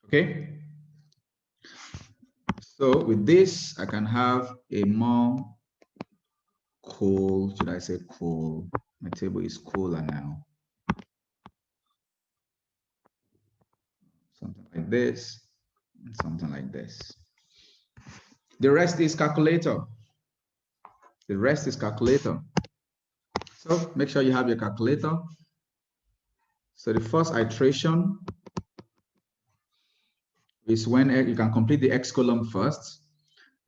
Okay? So with this, I can have a more cool, should I say cool? My table is cooler now. Something like this, and something like this. The rest is calculator. The rest is calculator. So make sure you have your calculator. So the first iteration is when you can complete the x column first.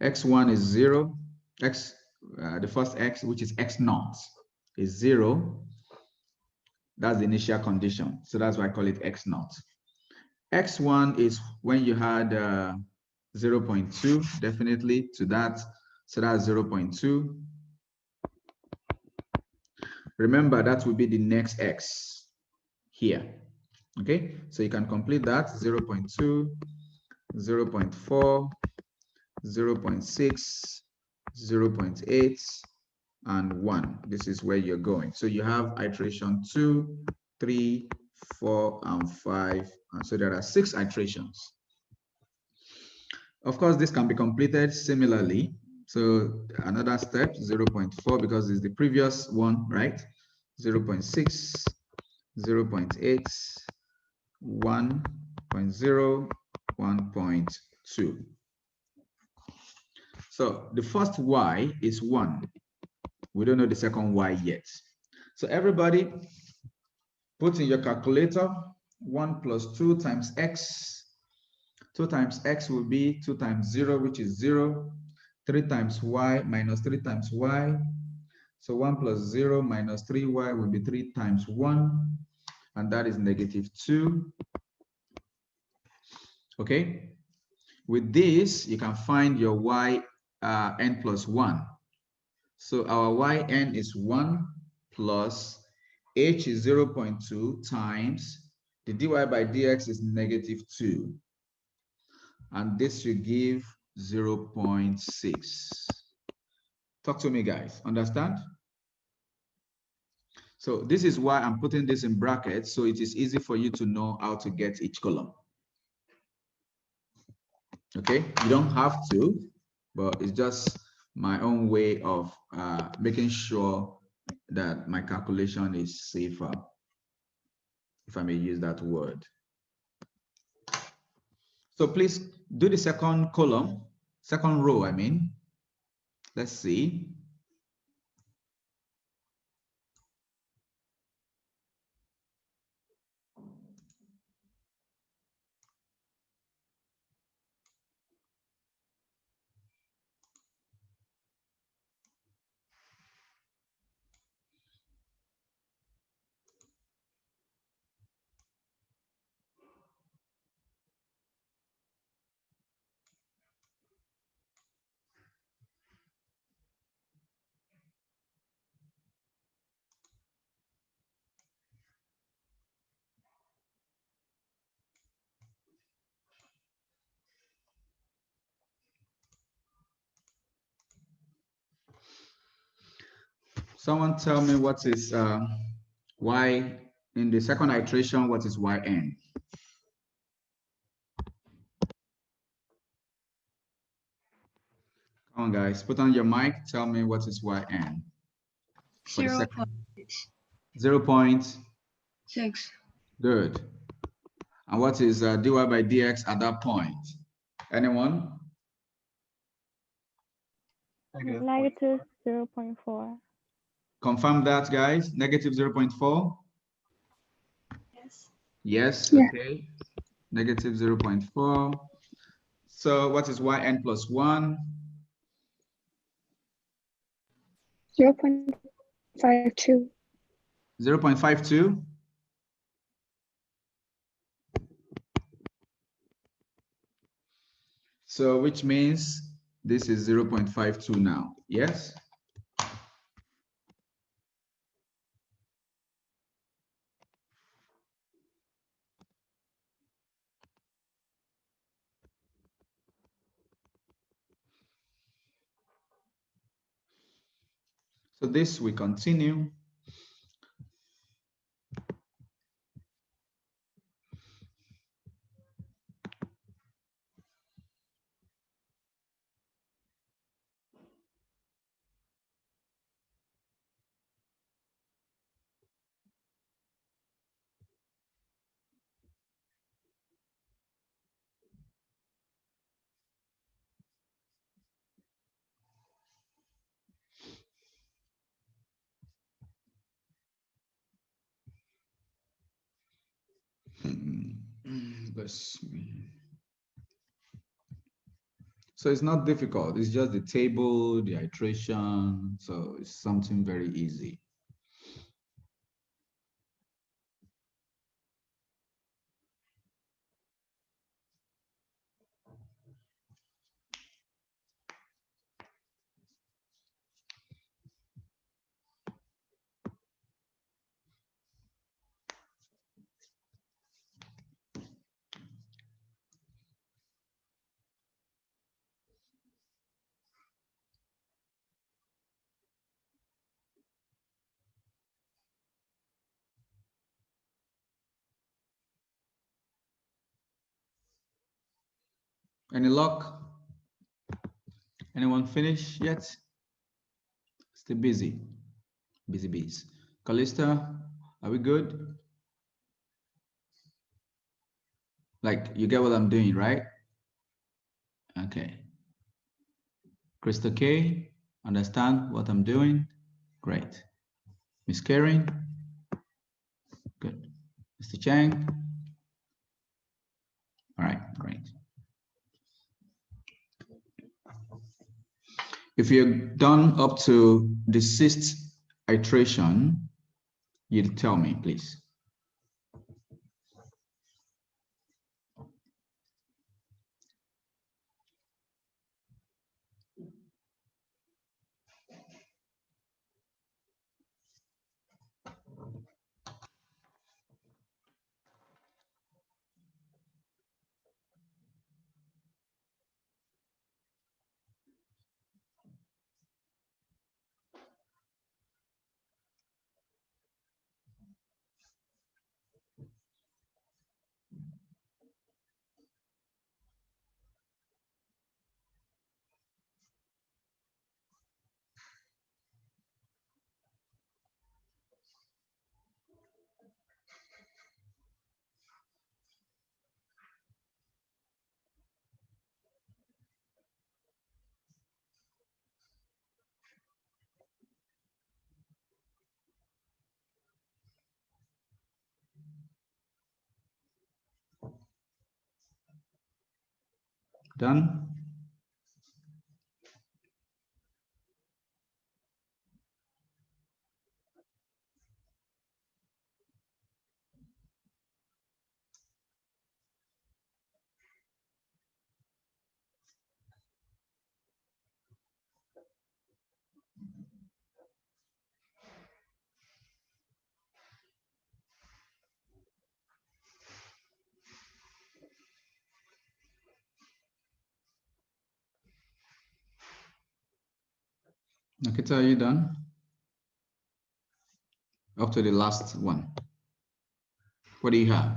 X1 is 0. The first x, which is x0, is 0. That's the initial condition. So that's why I call it x0. X1 is when you had 0.2, definitely to that. So that's 0.2. Remember, that will be the next x here. Okay, so you can complete that 0.2, 0.4, 0.6, 0.8, and 1. This is where you're going. So you have iteration 2, 3, 4, and 5. And so there are 6 iterations. Of course, this can be completed similarly. So another step, 0.4, because it's the previous one, right? 0.6, 0.8, 1.0, 1.2. So the first y is 1. We don't know the second y yet. So everybody put in your calculator 1 plus 2 times x. 2 times x will be 2 times 0, which is 0. 3 times y minus 3 times y. So 1 plus 0 minus 3y will be 3 times 1. And that is negative 2. Okay. With this, you can find your y n plus 1. So our yn is 1 plus h is 0.2 times the dy by dx is negative 2. And this should give 0.6. Talk to me, guys. Understand? So this is why I'm putting this in brackets, so it is easy for you to know how to get each column. Okay, you don't have to, but it's just my own way of making sure that my calculation is safer, if I may use that word. So please do the second column, second row, I mean. Let's see. Someone tell me what is y in the second iteration, what is yn? on, guys. Put on your mic. Tell me what is yn. 0.6. Good. And what is dy by dx at that point? Anyone? Negative 0.4. Confirm that, guys. Negative 0.4? Yes. Yes, Yeah. okay. Negative 0.4. So what is yn plus 1? 0.52. 0.52? So which means this is 0.52 now, yes? So this we continue. Let's see. So it's not difficult. It's just the table, the iteration. So it's something very easy. Any luck? Anyone finish yet? Still busy. Busy bees. Callista, are we good? Like, you get what I'm doing, right? Okay. Krista K, understand what I'm doing? Great. Miss Karen? Good. Mr. Chang? All right, great. If you're done up to the 6th iteration, you'll tell me, please. Done? Nakita, are you done? Up to the last one. What do you have?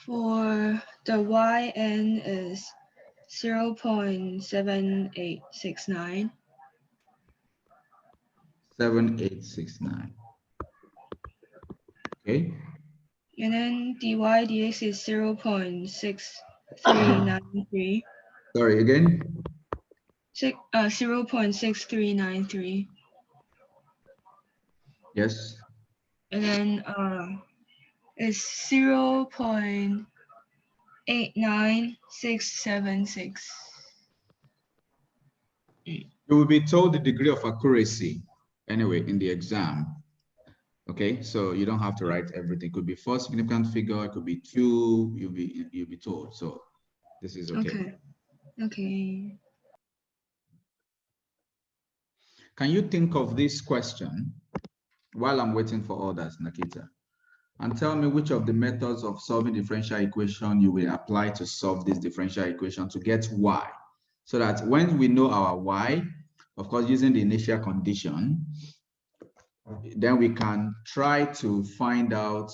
For the yn is 0.7869. 7869. Okay. And then dy dx is 0.6393. Sorry, again. 0.6393. Yes. And then it's 0.89676. You will be told the degree of accuracy anyway in the exam. Okay, so you don't have to write everything. It could be first significant figure, it could be 2, you'll be told. So this is okay. Okay. Can you think of this question while I'm waiting for others, Nakita? And tell me which of the methods of solving differential equation you will apply to solve this differential equation to get y. So that when we know our y, of course, using the initial condition, then we can try to find out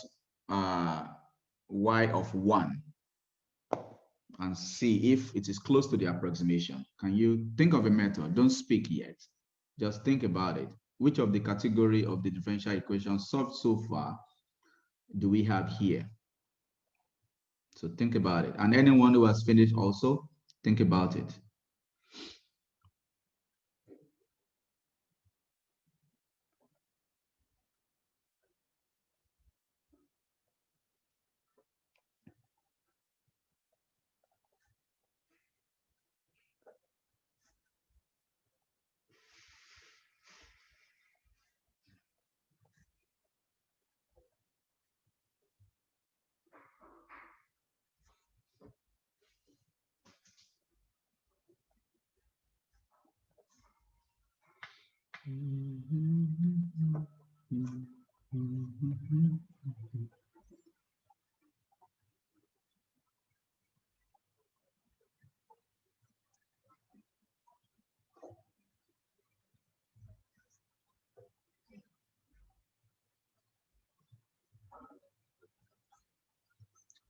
y of 1 and see if it is close to the approximation. Can you think of a method? Don't speak yet. Just think about it. Which of the category of the differential equation solved so far do we have here? So think about it. And anyone who has finished also, think about it.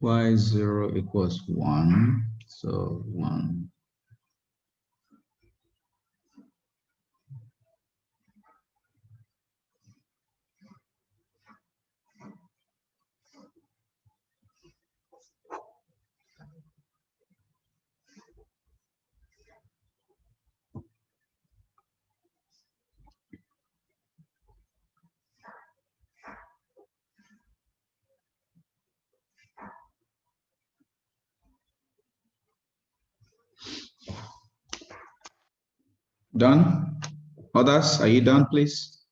Y0 equals 1, so 1. Done? Others, are you done, please?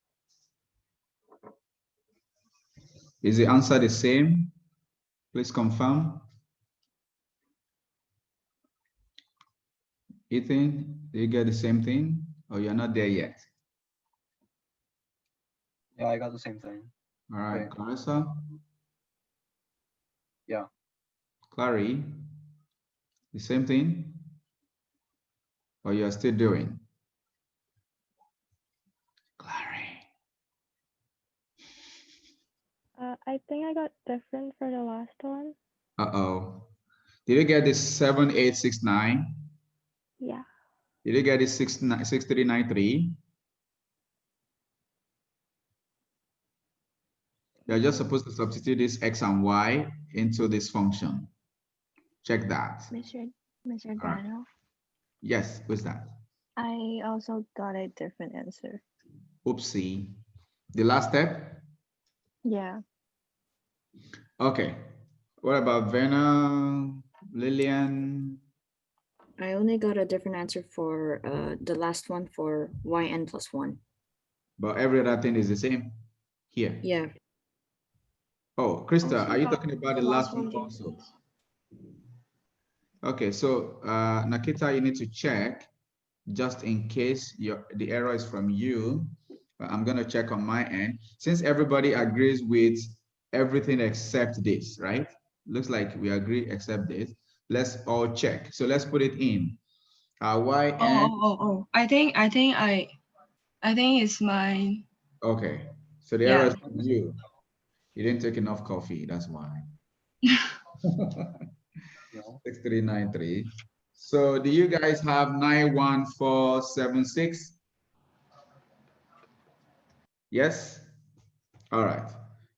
Is the answer the same? Please confirm. Ethan, do you get the same thing or you're not there yet? Yeah, I got the same thing. All right, Okay. Clarissa? Yeah. Clary, the same thing? Or you're still doing? Clary. I think I got different for the last one. Uh-oh. Did you get this 7869? Yeah. Did you get this 6393? You're just supposed to substitute this x and y into this function. Check that. Mr. All right. Daniel, Yes, what's that? I also got a different answer. Oopsie. The last step? Yeah. Okay. What about Verna, Lillian? I only got a different answer for the last one for yn plus 1. But every other thing is the same here. Yeah. Oh, Krista, are you talking about the last one one also? Okay, so Nakita, you need to check just in case the error is from you. I'm going to check on my end. Since everybody agrees with everything except this, right? Looks like we agree except this. Let's all check. So let's put it in. Yn. I think it's mine. Okay, so the error is from you. You didn't take enough coffee, that's why. Yeah. 6393. So do you guys have 91476? Yes? All right.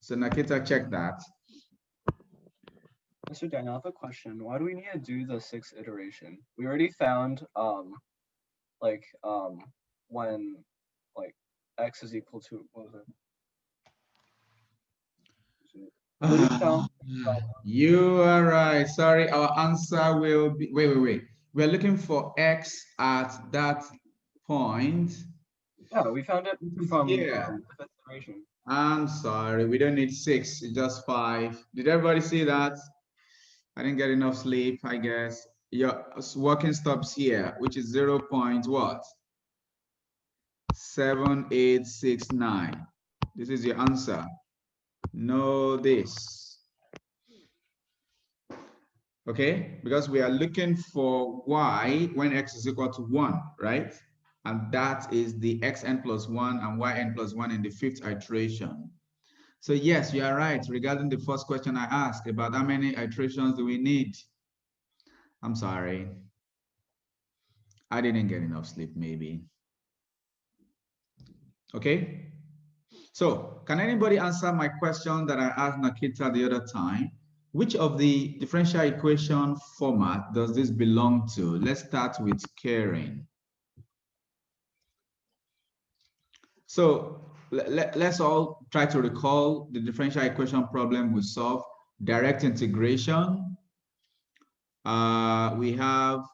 So Nakita, check that. Mr. Daniel, I have a question. Why do we need to do the 6th iteration? We already found when like x is equal to, what was it? We already found You are right. Sorry, our answer will be, wait. We're looking for x at that point. yeah, we found it from here. the 5th iteration. I'm sorry, we don't need 6, it's just 5. Did everybody see that? I didn't get enough sleep, I guess. Your working stops here, which is 0. What? 7869. This is your answer. Know this. Okay, because we are looking for y when x is equal to 1, right? And that is the xn plus 1 and yn plus 1 in the 5th iteration. So yes, you are right regarding the first question I asked about how many iterations do we need. I'm sorry. I didn't get enough sleep, maybe. Okay. So can anybody answer my question that I asked Nakita the other time? Which of the differential equation format does this belong to? Let's start with Karen. So let's all try to recall the differential equation problem we solved. Direct integration. We have,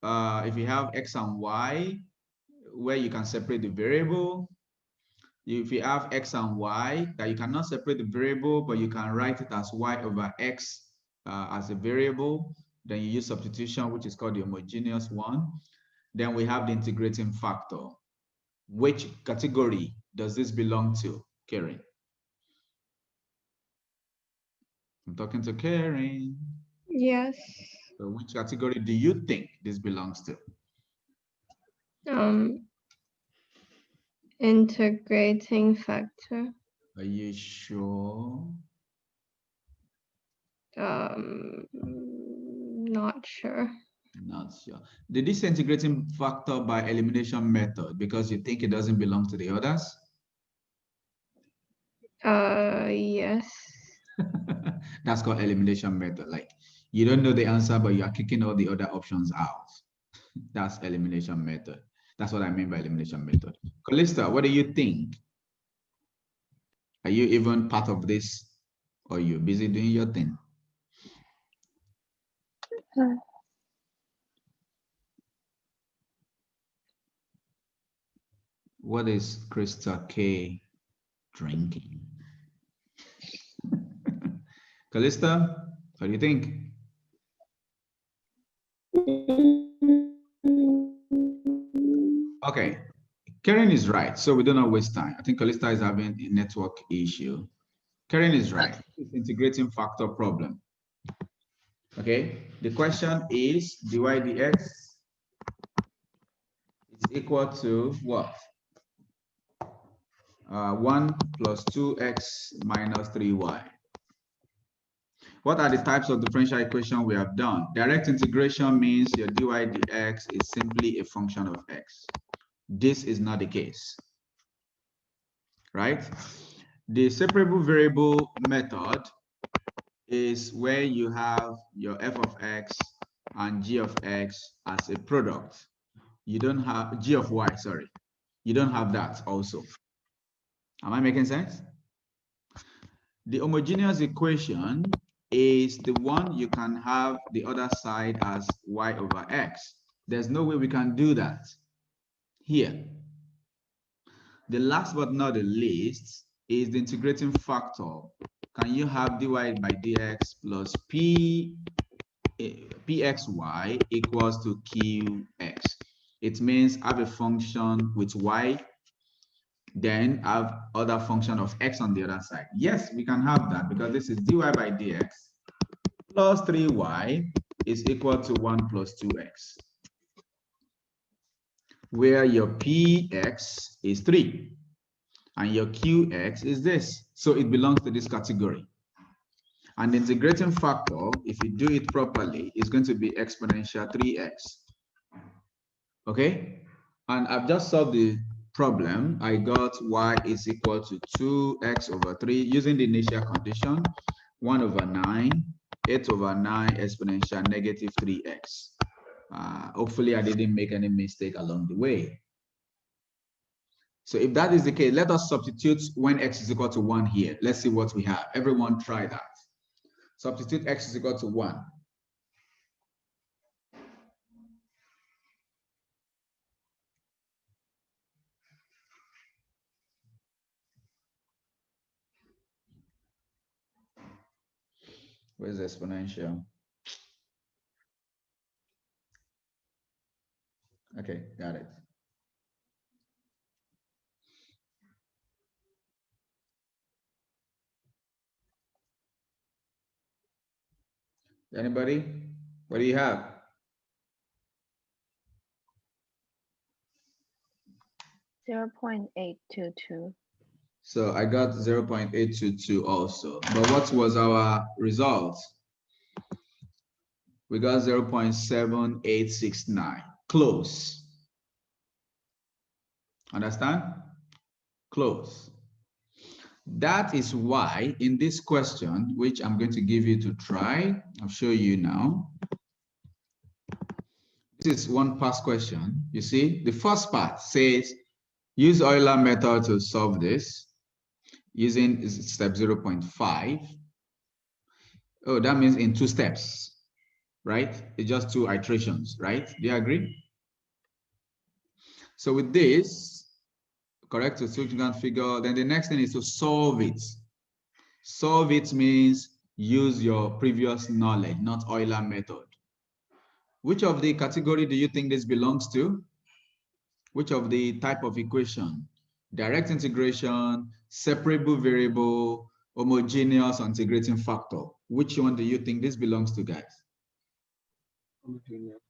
if you have x and y, where you can separate the variable. If you have x and y, that you cannot separate the variable, but you can write it as y over x as a variable, then you use substitution, which is called the homogeneous one. Then we have the integrating factor. Which category does this belong to, Karen? I'm talking to Karen. Yes. So which category do you think this belongs to? Integrating factor. Are you sure? Not sure. Not sure. Did this integrating factor by elimination method because you think it doesn't belong to the others? Yes. That's called elimination method. Like you don't know the answer, but you are kicking all the other options out. That's elimination method. That's what I mean by elimination method. Callista, what do you think? Are you even part of this, or are you busy doing your thing? What is Krista K drinking? Callista, what do you think? Okay, Karen is right, so we do not waste time. I think Callista is having a network issue. Karen is right. It's integrating factor problem. Okay, the question is dy dx is equal to what? 1 plus 2x minus 3y. What are the types of differential equation we have done? Direct integration means your dy dx is simply a function of x. This is not the case, right? The separable variable method is where you have your f of x and g of x as a product. You don't have g of y, sorry. You don't have that also. Am I making sense? The homogeneous equation is the one you can have the other side as y over x. There's no way we can do that here. The last but not the least is the integrating factor. Can you have dy by dx plus pxy equals to qx? It means have a function with y, then have other function of x on the other side. Yes, we can have that because this is dy by dx plus 3y is equal to 1 plus 2x, where your px is 3 and your qx is this. So it belongs to this category. And the integrating factor, if you do it properly, is going to be exponential 3x. Okay? And I've just solved the problem. I got y is equal to 2x over 3 using the initial condition, 1 over 9, 8 over 9 exponential negative 3x. Hopefully, I didn't make any mistake along the way. So if that is the case, let us substitute when x is equal to 1 here. Let's see what we have. Everyone try that. Substitute x is equal to 1. Where's the exponential? Okay, got it. Anybody? What do you have? .822. So I got 0.822 also. But what was our result? We got 0.7869. Close. Understand? Close. That is why in this question, which I'm going to give you to try, I'll show you now. This is one past question. You see, the first part says, use Euler method to solve this using step 0.5. Oh, that means in 2 steps, right? It's just 2 iterations, right? Do you agree? So with this, correct the significant figure, then the next thing is to solve it. Solve it means use your previous knowledge, not Euler method. Which of the category do you think this belongs to? Which of the type of equation? Direct integration, separable variable, homogeneous integrating factor. Which one do you think this belongs to, guys? Homogeneous.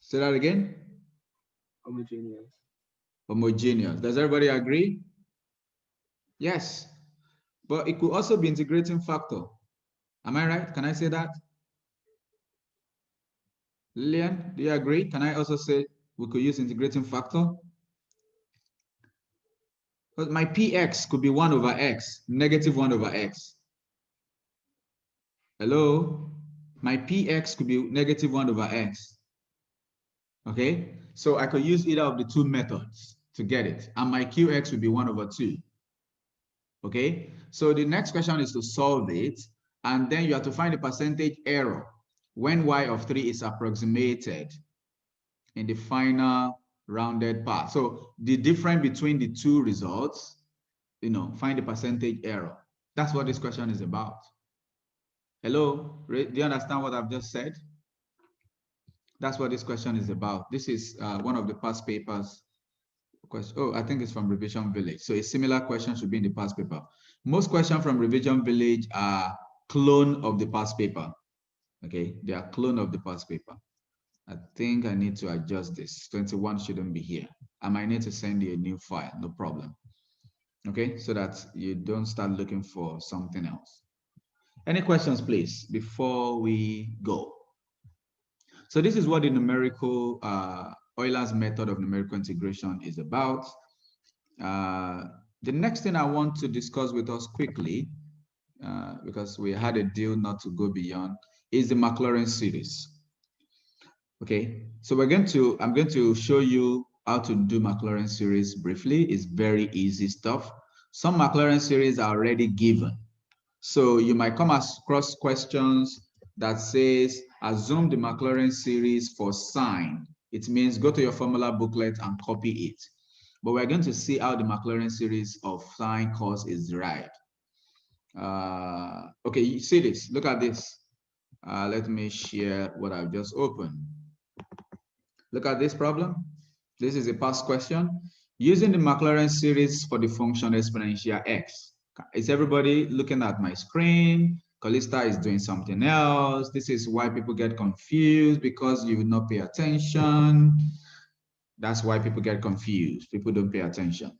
Say that again. Homogeneous. Homogeneous. Does everybody agree? Yes. But it could also be integrating factor. Am I right? Can I say that? Lillian, do you agree? Can I also say we could use integrating factor? But my px could be 1 over x, negative 1 over x. Hello? My px could be negative 1 over x. Okay? So I could use either of the 2 methods to get it. And my qx would be 1 over 2. Okay? So the next question is to solve it. And then you have to find the percentage error when y of 3 is approximated in the final rounded part. So the difference between the 2 results, find the percentage error. That's what this question is about. Hello, do you understand what I've just said? That's what this question is about. This is one of the past papers. Oh, I think it's from Revision Village. So a similar question should be in the past paper. Most questions from Revision Village are clone of the past paper. Okay, they are clone of the past paper. I think I need to adjust this. 21 shouldn't be here. I might need to send you a new file, no problem. Okay, so that you don't start looking for something else. Any questions, please, before we go? So this is what the numerical, Euler's method of numerical integration is about. The next thing I want to discuss with us quickly, because we had a deal not to go beyond, is the Maclaurin series. Okay, so I'm going to show you how to do Maclaurin series briefly. It's very easy stuff. Some Maclaurin series are already given. So you might come across questions that says, assume the Maclaurin series for sine. It means go to your formula booklet and copy it. But we're going to see how the Maclaurin series of sine cos is derived. Okay, you see this, look at this. Let me share what I've just opened. Look at this problem. This is a past question. Using the Maclaurin series for the function exponential x. Is everybody looking at my screen? Callista is doing something else. This is why people get confused, because you will not pay attention. That's why people get confused. People don't pay attention.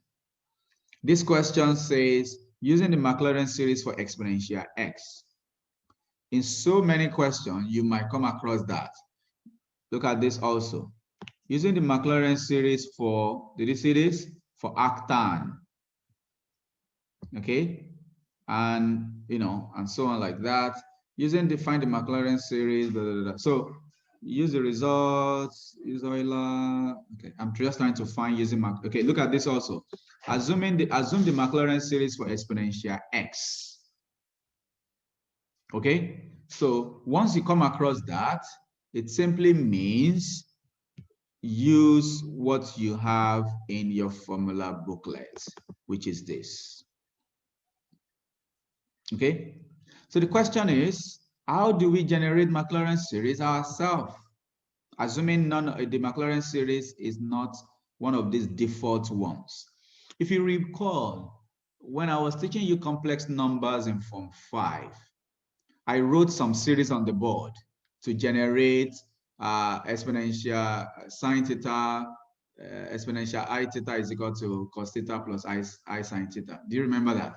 This question says, using the Maclaurin series for exponential x. in so many questions, you might come across that. Look at this also. Using the Maclaurin series for, did you see this? For arctan. Okay? And, you know, and so on like that. Find the Maclaurin series, blah, blah, blah. So use the results, use Euler. Okay, I'm just trying to find using okay, look at this also. Assume the Maclaurin series for exponential x. Okay, so once you come across that, it simply means use what you have in your formula booklet, which is this. Okay, so the question is, how do we generate Maclaurin series ourselves? Assuming the Maclaurin series is not one of these default ones. If you recall, when I was teaching you complex numbers in Form 5, I wrote some series on the board to generate exponential sine theta, exponential I theta is equal to cos theta plus I sine theta. Do you remember that?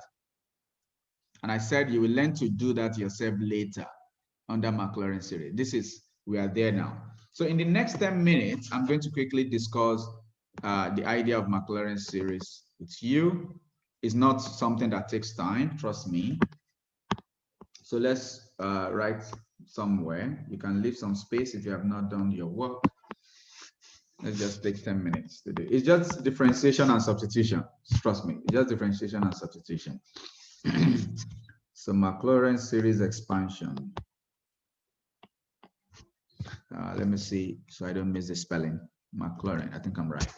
And I said you will learn to do that yourself later under Maclaurin series. We are there now. So in the next 10 minutes, I'm going to quickly discuss the idea of Maclaurin series with you. It's not something that takes time, trust me. So let's write somewhere. You can leave some space if you have not done your work. Let's just take 10 minutes to do it. It's just differentiation and substitution. Trust me, it's just differentiation and substitution. So Maclaurin series expansion. Let me see so I don't miss the spelling. Maclaurin, I think I'm right.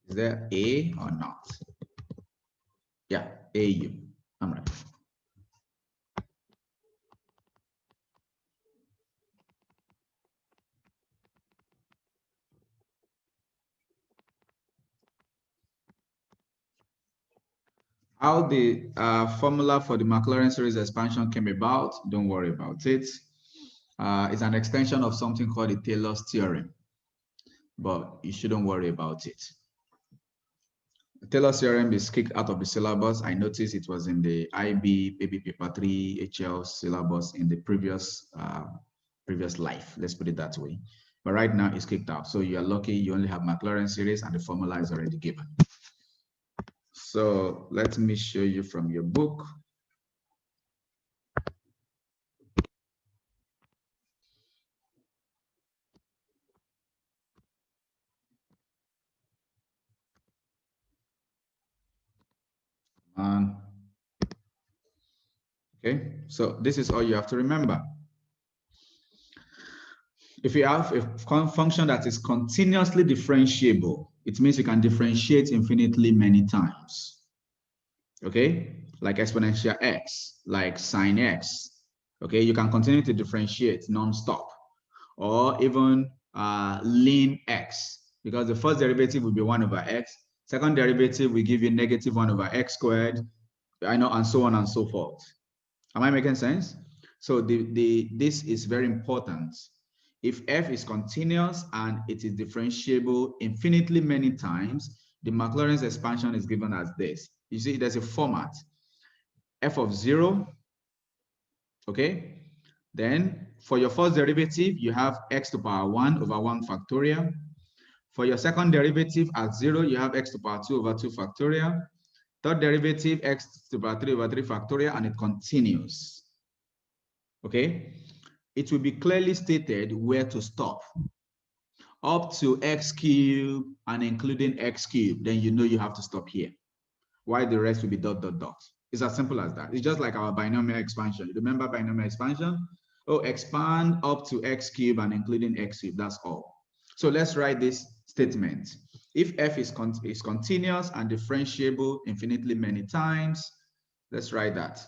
Is there A or not? Yeah, AU. I'm right. How the formula for the Maclaurin series expansion came about, don't worry about it. It's an extension of something called the Taylor's theorem, but you shouldn't worry about it. The Taylor's theorem is kicked out of the syllabus. I noticed it was in the IB, maybe paper 3, HL syllabus in the previous life, let's put it that way. But right now it's kicked out. So you're lucky you only have Maclaurin series and the formula is already given. So let me show you from your book. Okay, so this is all you have to remember. If you have a function that is continuously differentiable, it means you can differentiate infinitely many times. Okay, like exponential x, like sine x. Okay, you can continue to differentiate non-stop, or even ln x, because the first derivative will be 1 over x, second derivative will give you negative 1 over x squared, I know, and so on and so forth. Am I making sense? So this is very important. If f is continuous and it is differentiable infinitely many times, the Maclaurin's expansion is given as this. You see, there's a format. F of 0, okay? Then for your first derivative, you have x to the power 1 over 1 factorial. For your second derivative at 0, you have x to the power 2 over 2 factorial. Third derivative, x to the power 3 over 3 factorial, and it continues. Okay? It will be clearly stated where to stop. Up to x cubed and including x cubed, then you know you have to stop here. Why the rest will be dot, dot, dot. It's as simple as that. It's just like our binomial expansion. You remember binomial expansion? Oh, expand up to x cubed and including x cubed, that's all. So let's write this statement. If f is continuous and differentiable infinitely many times, let's write that.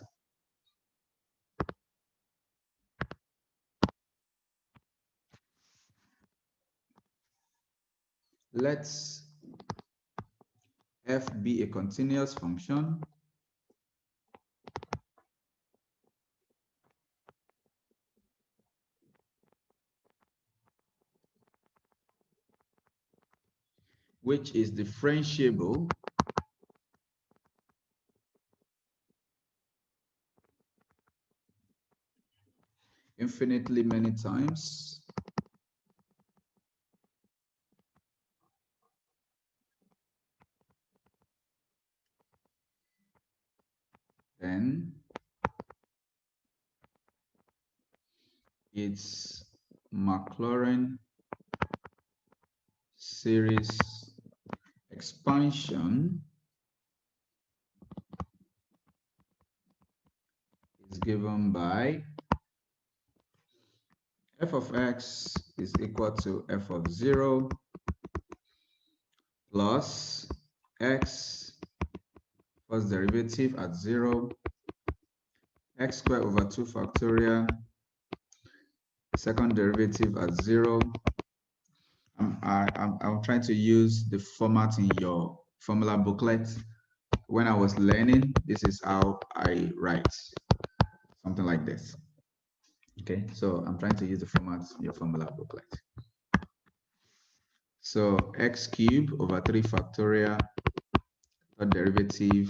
Let's f be a continuous function which is differentiable infinitely many times, then its Maclaurin series expansion is given by f of x is equal to f of 0 plus x first derivative at 0, x squared over 2 factorial, second derivative at 0. I'm trying to use the format in your formula booklet. When I was learning, this is how I write, something like this. Okay, so I'm trying to use the format in your formula booklet. So x cubed over 3 factorial, third derivative,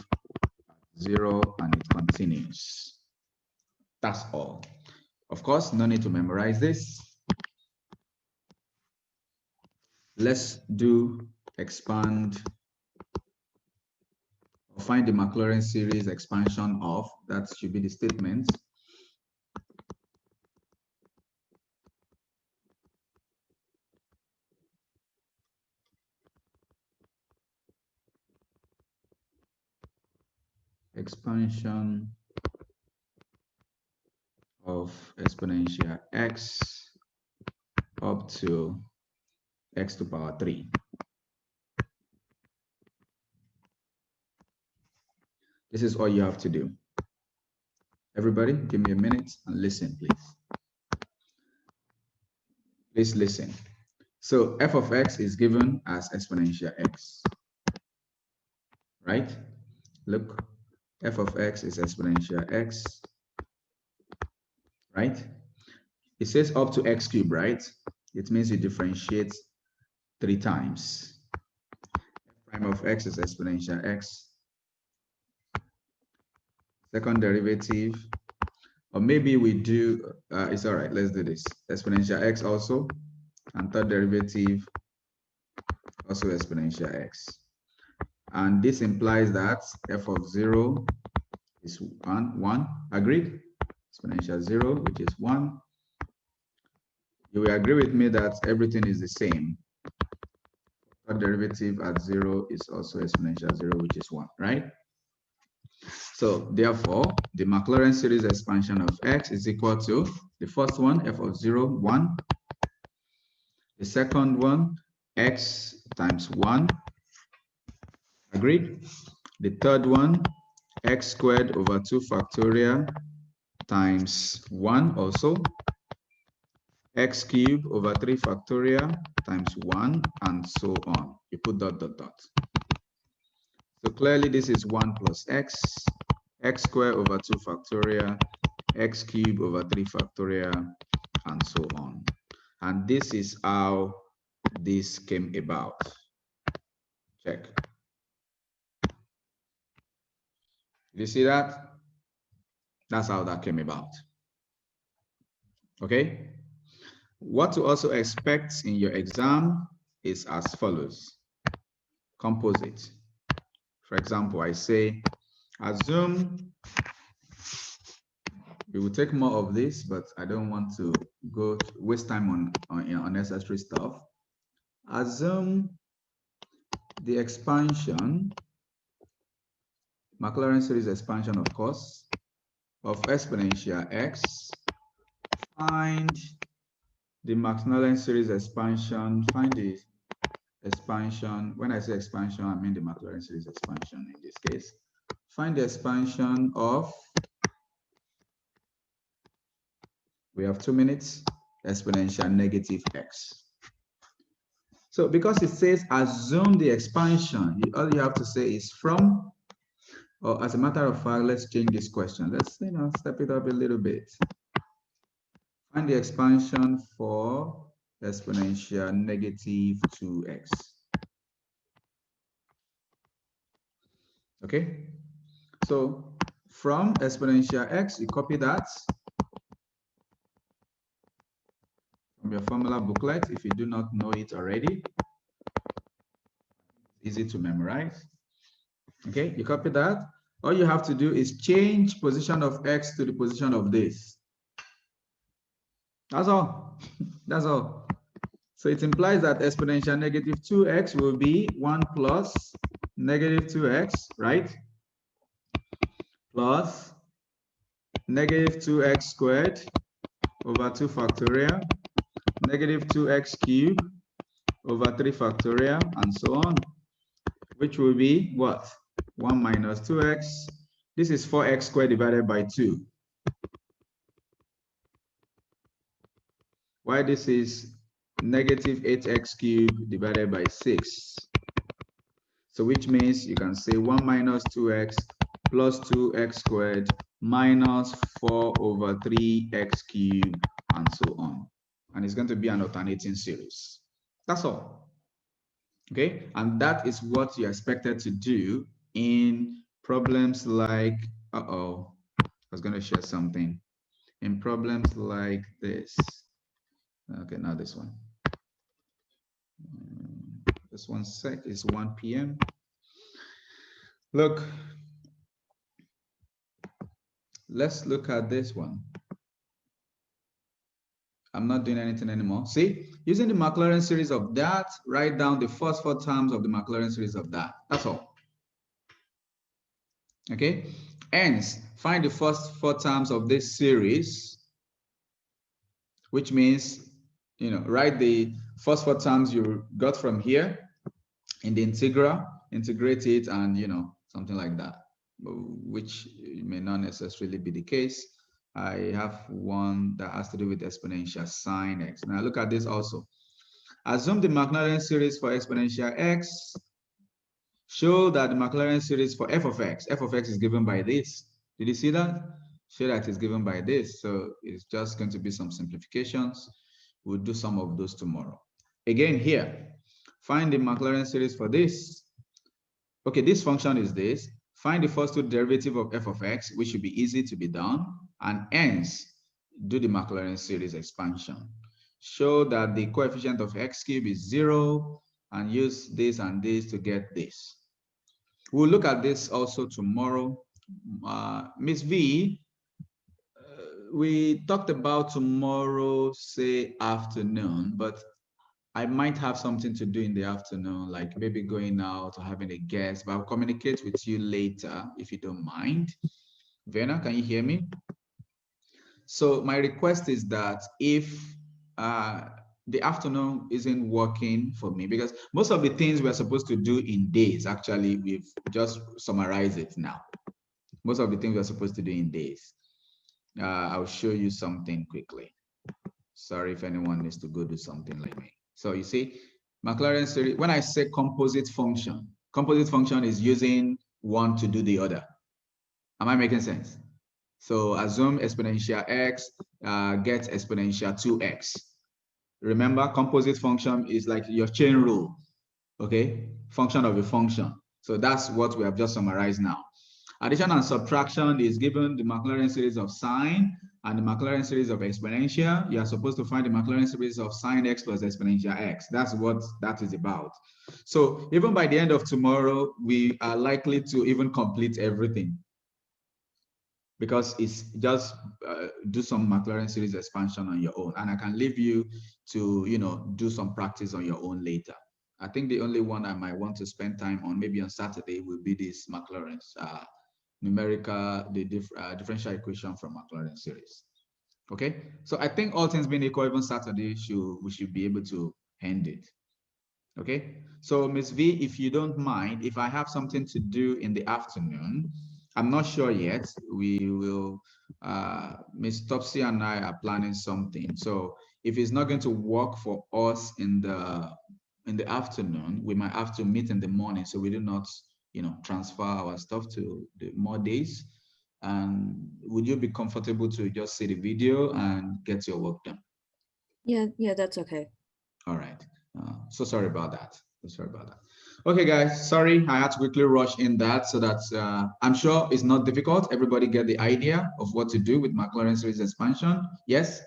0, and it continues. That's all. Of course, no need to memorize this. Let's do expand or find the Maclaurin series expansion of, that should be the statement. Expansion of exponential x up to x to the power 3. This is all you have to do. Everybody, give me a minute and listen, please. Please listen. So f of x is given as exponential x, right? Look, f of x is exponential x, right? It says up to x cubed, right? It means you differentiate 3 times. F prime of x is exponential x. Second derivative, or maybe we do, it's all right, let's do this. Exponential x also, and third derivative, also exponential x. And this implies that f of 0 is 1, agreed? Exponential 0, which is 1. You will agree with me that everything is the same. Third derivative at 0 is also exponential 0, which is 1, right? So therefore, the Maclaurin series expansion of x is equal to the first one, f of 0, 1. The second one, x times 1. Agreed? The third one, x squared over 2 factorial times 1 also. X cubed over 3 factorial times 1, and so on. You put dot, dot, dot. So clearly this is 1 plus x squared over 2 factorial, x cubed over 3 factorial, and so on. And this is how this came about. Check. You see that? That's how that came about. Okay? What to also expect in your exam is as follows. Composite. For example, I say, assume, we will take more of this, but I don't want to waste time on unnecessary stuff. Assume the expansion, Maclaurin series expansion, of course, of exponential x. Find the Maclaurin series expansion. Find the expansion. When I say expansion, I mean the Maclaurin series expansion in this case. Find the expansion of, we have 2 minutes, exponential negative x. So because it says assume the expansion, all you have to say is from, or as a matter of fact, let's change this question. Let's step it up a little bit. Find the expansion for exponential negative 2x. Okay, so from exponential x, you copy that. from your formula booklet if you do not know it already. Easy to memorize. Okay, you copy that. All you have to do is change position of x to the position of this. That's all. That's all. So it implies that exponential negative 2x will be 1 plus negative 2x, right? Plus negative 2x squared over 2 factorial, negative 2x cubed over 3 factorial, and so on, which will be what? 1 minus 2x. This is 4x squared divided by 2. Why this is negative 8x cubed divided by 6. So which means you can say 1 minus 2x plus 2x squared minus 4 over 3x cubed, and so on. And it's going to be an alternating series. That's all. Okay, and that is what you're expected to do in problems like, I was going to share something. In problems like this. Okay, now this one. This one sec is 1 p.m. Look, let's look at this one. I'm not doing anything anymore. See, using the Maclaurin series of that, write down the first 4 terms of the Maclaurin series of that. That's all. Okay, hence find the first 4 terms of this series, which means, you know, write the first 4 terms you got from here in the integral, integrate it, and, you know, something like that, which may not necessarily be the case. I have one that has to do with exponential sine x. Now look at this also. Assume the Maclaurin series for exponential x. Show that the Maclaurin series for f of x is given by this. Did you see that? Show that it's given by this. So it's just going to be some simplifications. We'll do some of those tomorrow. Again here, find the Maclaurin series for this. Okay, this function is this. Find the first 2 derivative of f of x, which should be easy to be done, and hence do the Maclaurin series expansion. Show that the coefficient of x cubed is 0, and use this and this to get this. We'll look at this also tomorrow. Miss V, we talked about tomorrow, say afternoon, but I might have something to do in the afternoon, like maybe going out or having a guest, but I'll communicate with you later if you don't mind. Verna, can you hear me? So my request is that if the afternoon isn't working for me, because most of the things we're supposed to do in days, actually, we've just summarized it now. Most of the things we're supposed to do in days. I'll show you something quickly. Sorry if anyone needs to go do something like me. So you see, Maclaurin series, when I say composite function is using one to do the other. Am I making sense? So assume exponential x gets exponential 2x. Remember, composite function is like your chain rule, okay? Function of a function. So that's what we have just summarized now. Addition and subtraction is given the Maclaurin series of sine and the Maclaurin series of exponential. You are supposed to find the Maclaurin series of sine x plus exponential x. That's what that is about. So even by the end of tomorrow, we are likely to even complete everything, because it's just do some Maclaurin series expansion on your own, and I can leave you to, you know, do some practice on your own later. I think the only one I might want to spend time on, maybe on Saturday, will be this Maclaurin's differential equation from Maclaurin series. Okay, so I think all things being equal, even Saturday we should be able to end it. Okay, so Miss V, if you don't mind, if I have something to do in the afternoon, I'm not sure yet. We will, Miss Topsy and I are planning something. So if it's not going to work for us in the afternoon, we might have to meet in the morning, so we do not, you know, transfer our stuff to the more days. And would you be comfortable to just see the video and get your work done? Yeah, that's okay. All right. So sorry about that. Okay, guys, sorry, I had to quickly rush in that, so that I'm sure it's not difficult. Everybody get the idea of what to do with Maclaurin series expansion. Yes?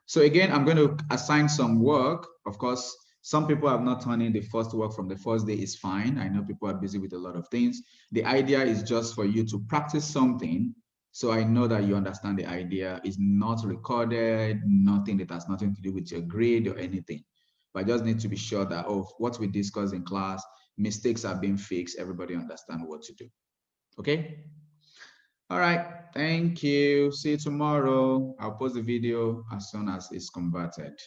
So again, I'm going to assign some work. Of course, some people have not turned in the first work from the first day. Is fine. I know people are busy with a lot of things. The idea is just for you to practice something. So I know that you understand the idea. Is not recorded, nothing that has nothing to do with your grade or anything. But I just need to be sure that, oh, what we discussed in class, mistakes are being fixed. Everybody understand what to do. Okay? All right. Thank you. See you tomorrow. I'll post the video as soon as it's converted.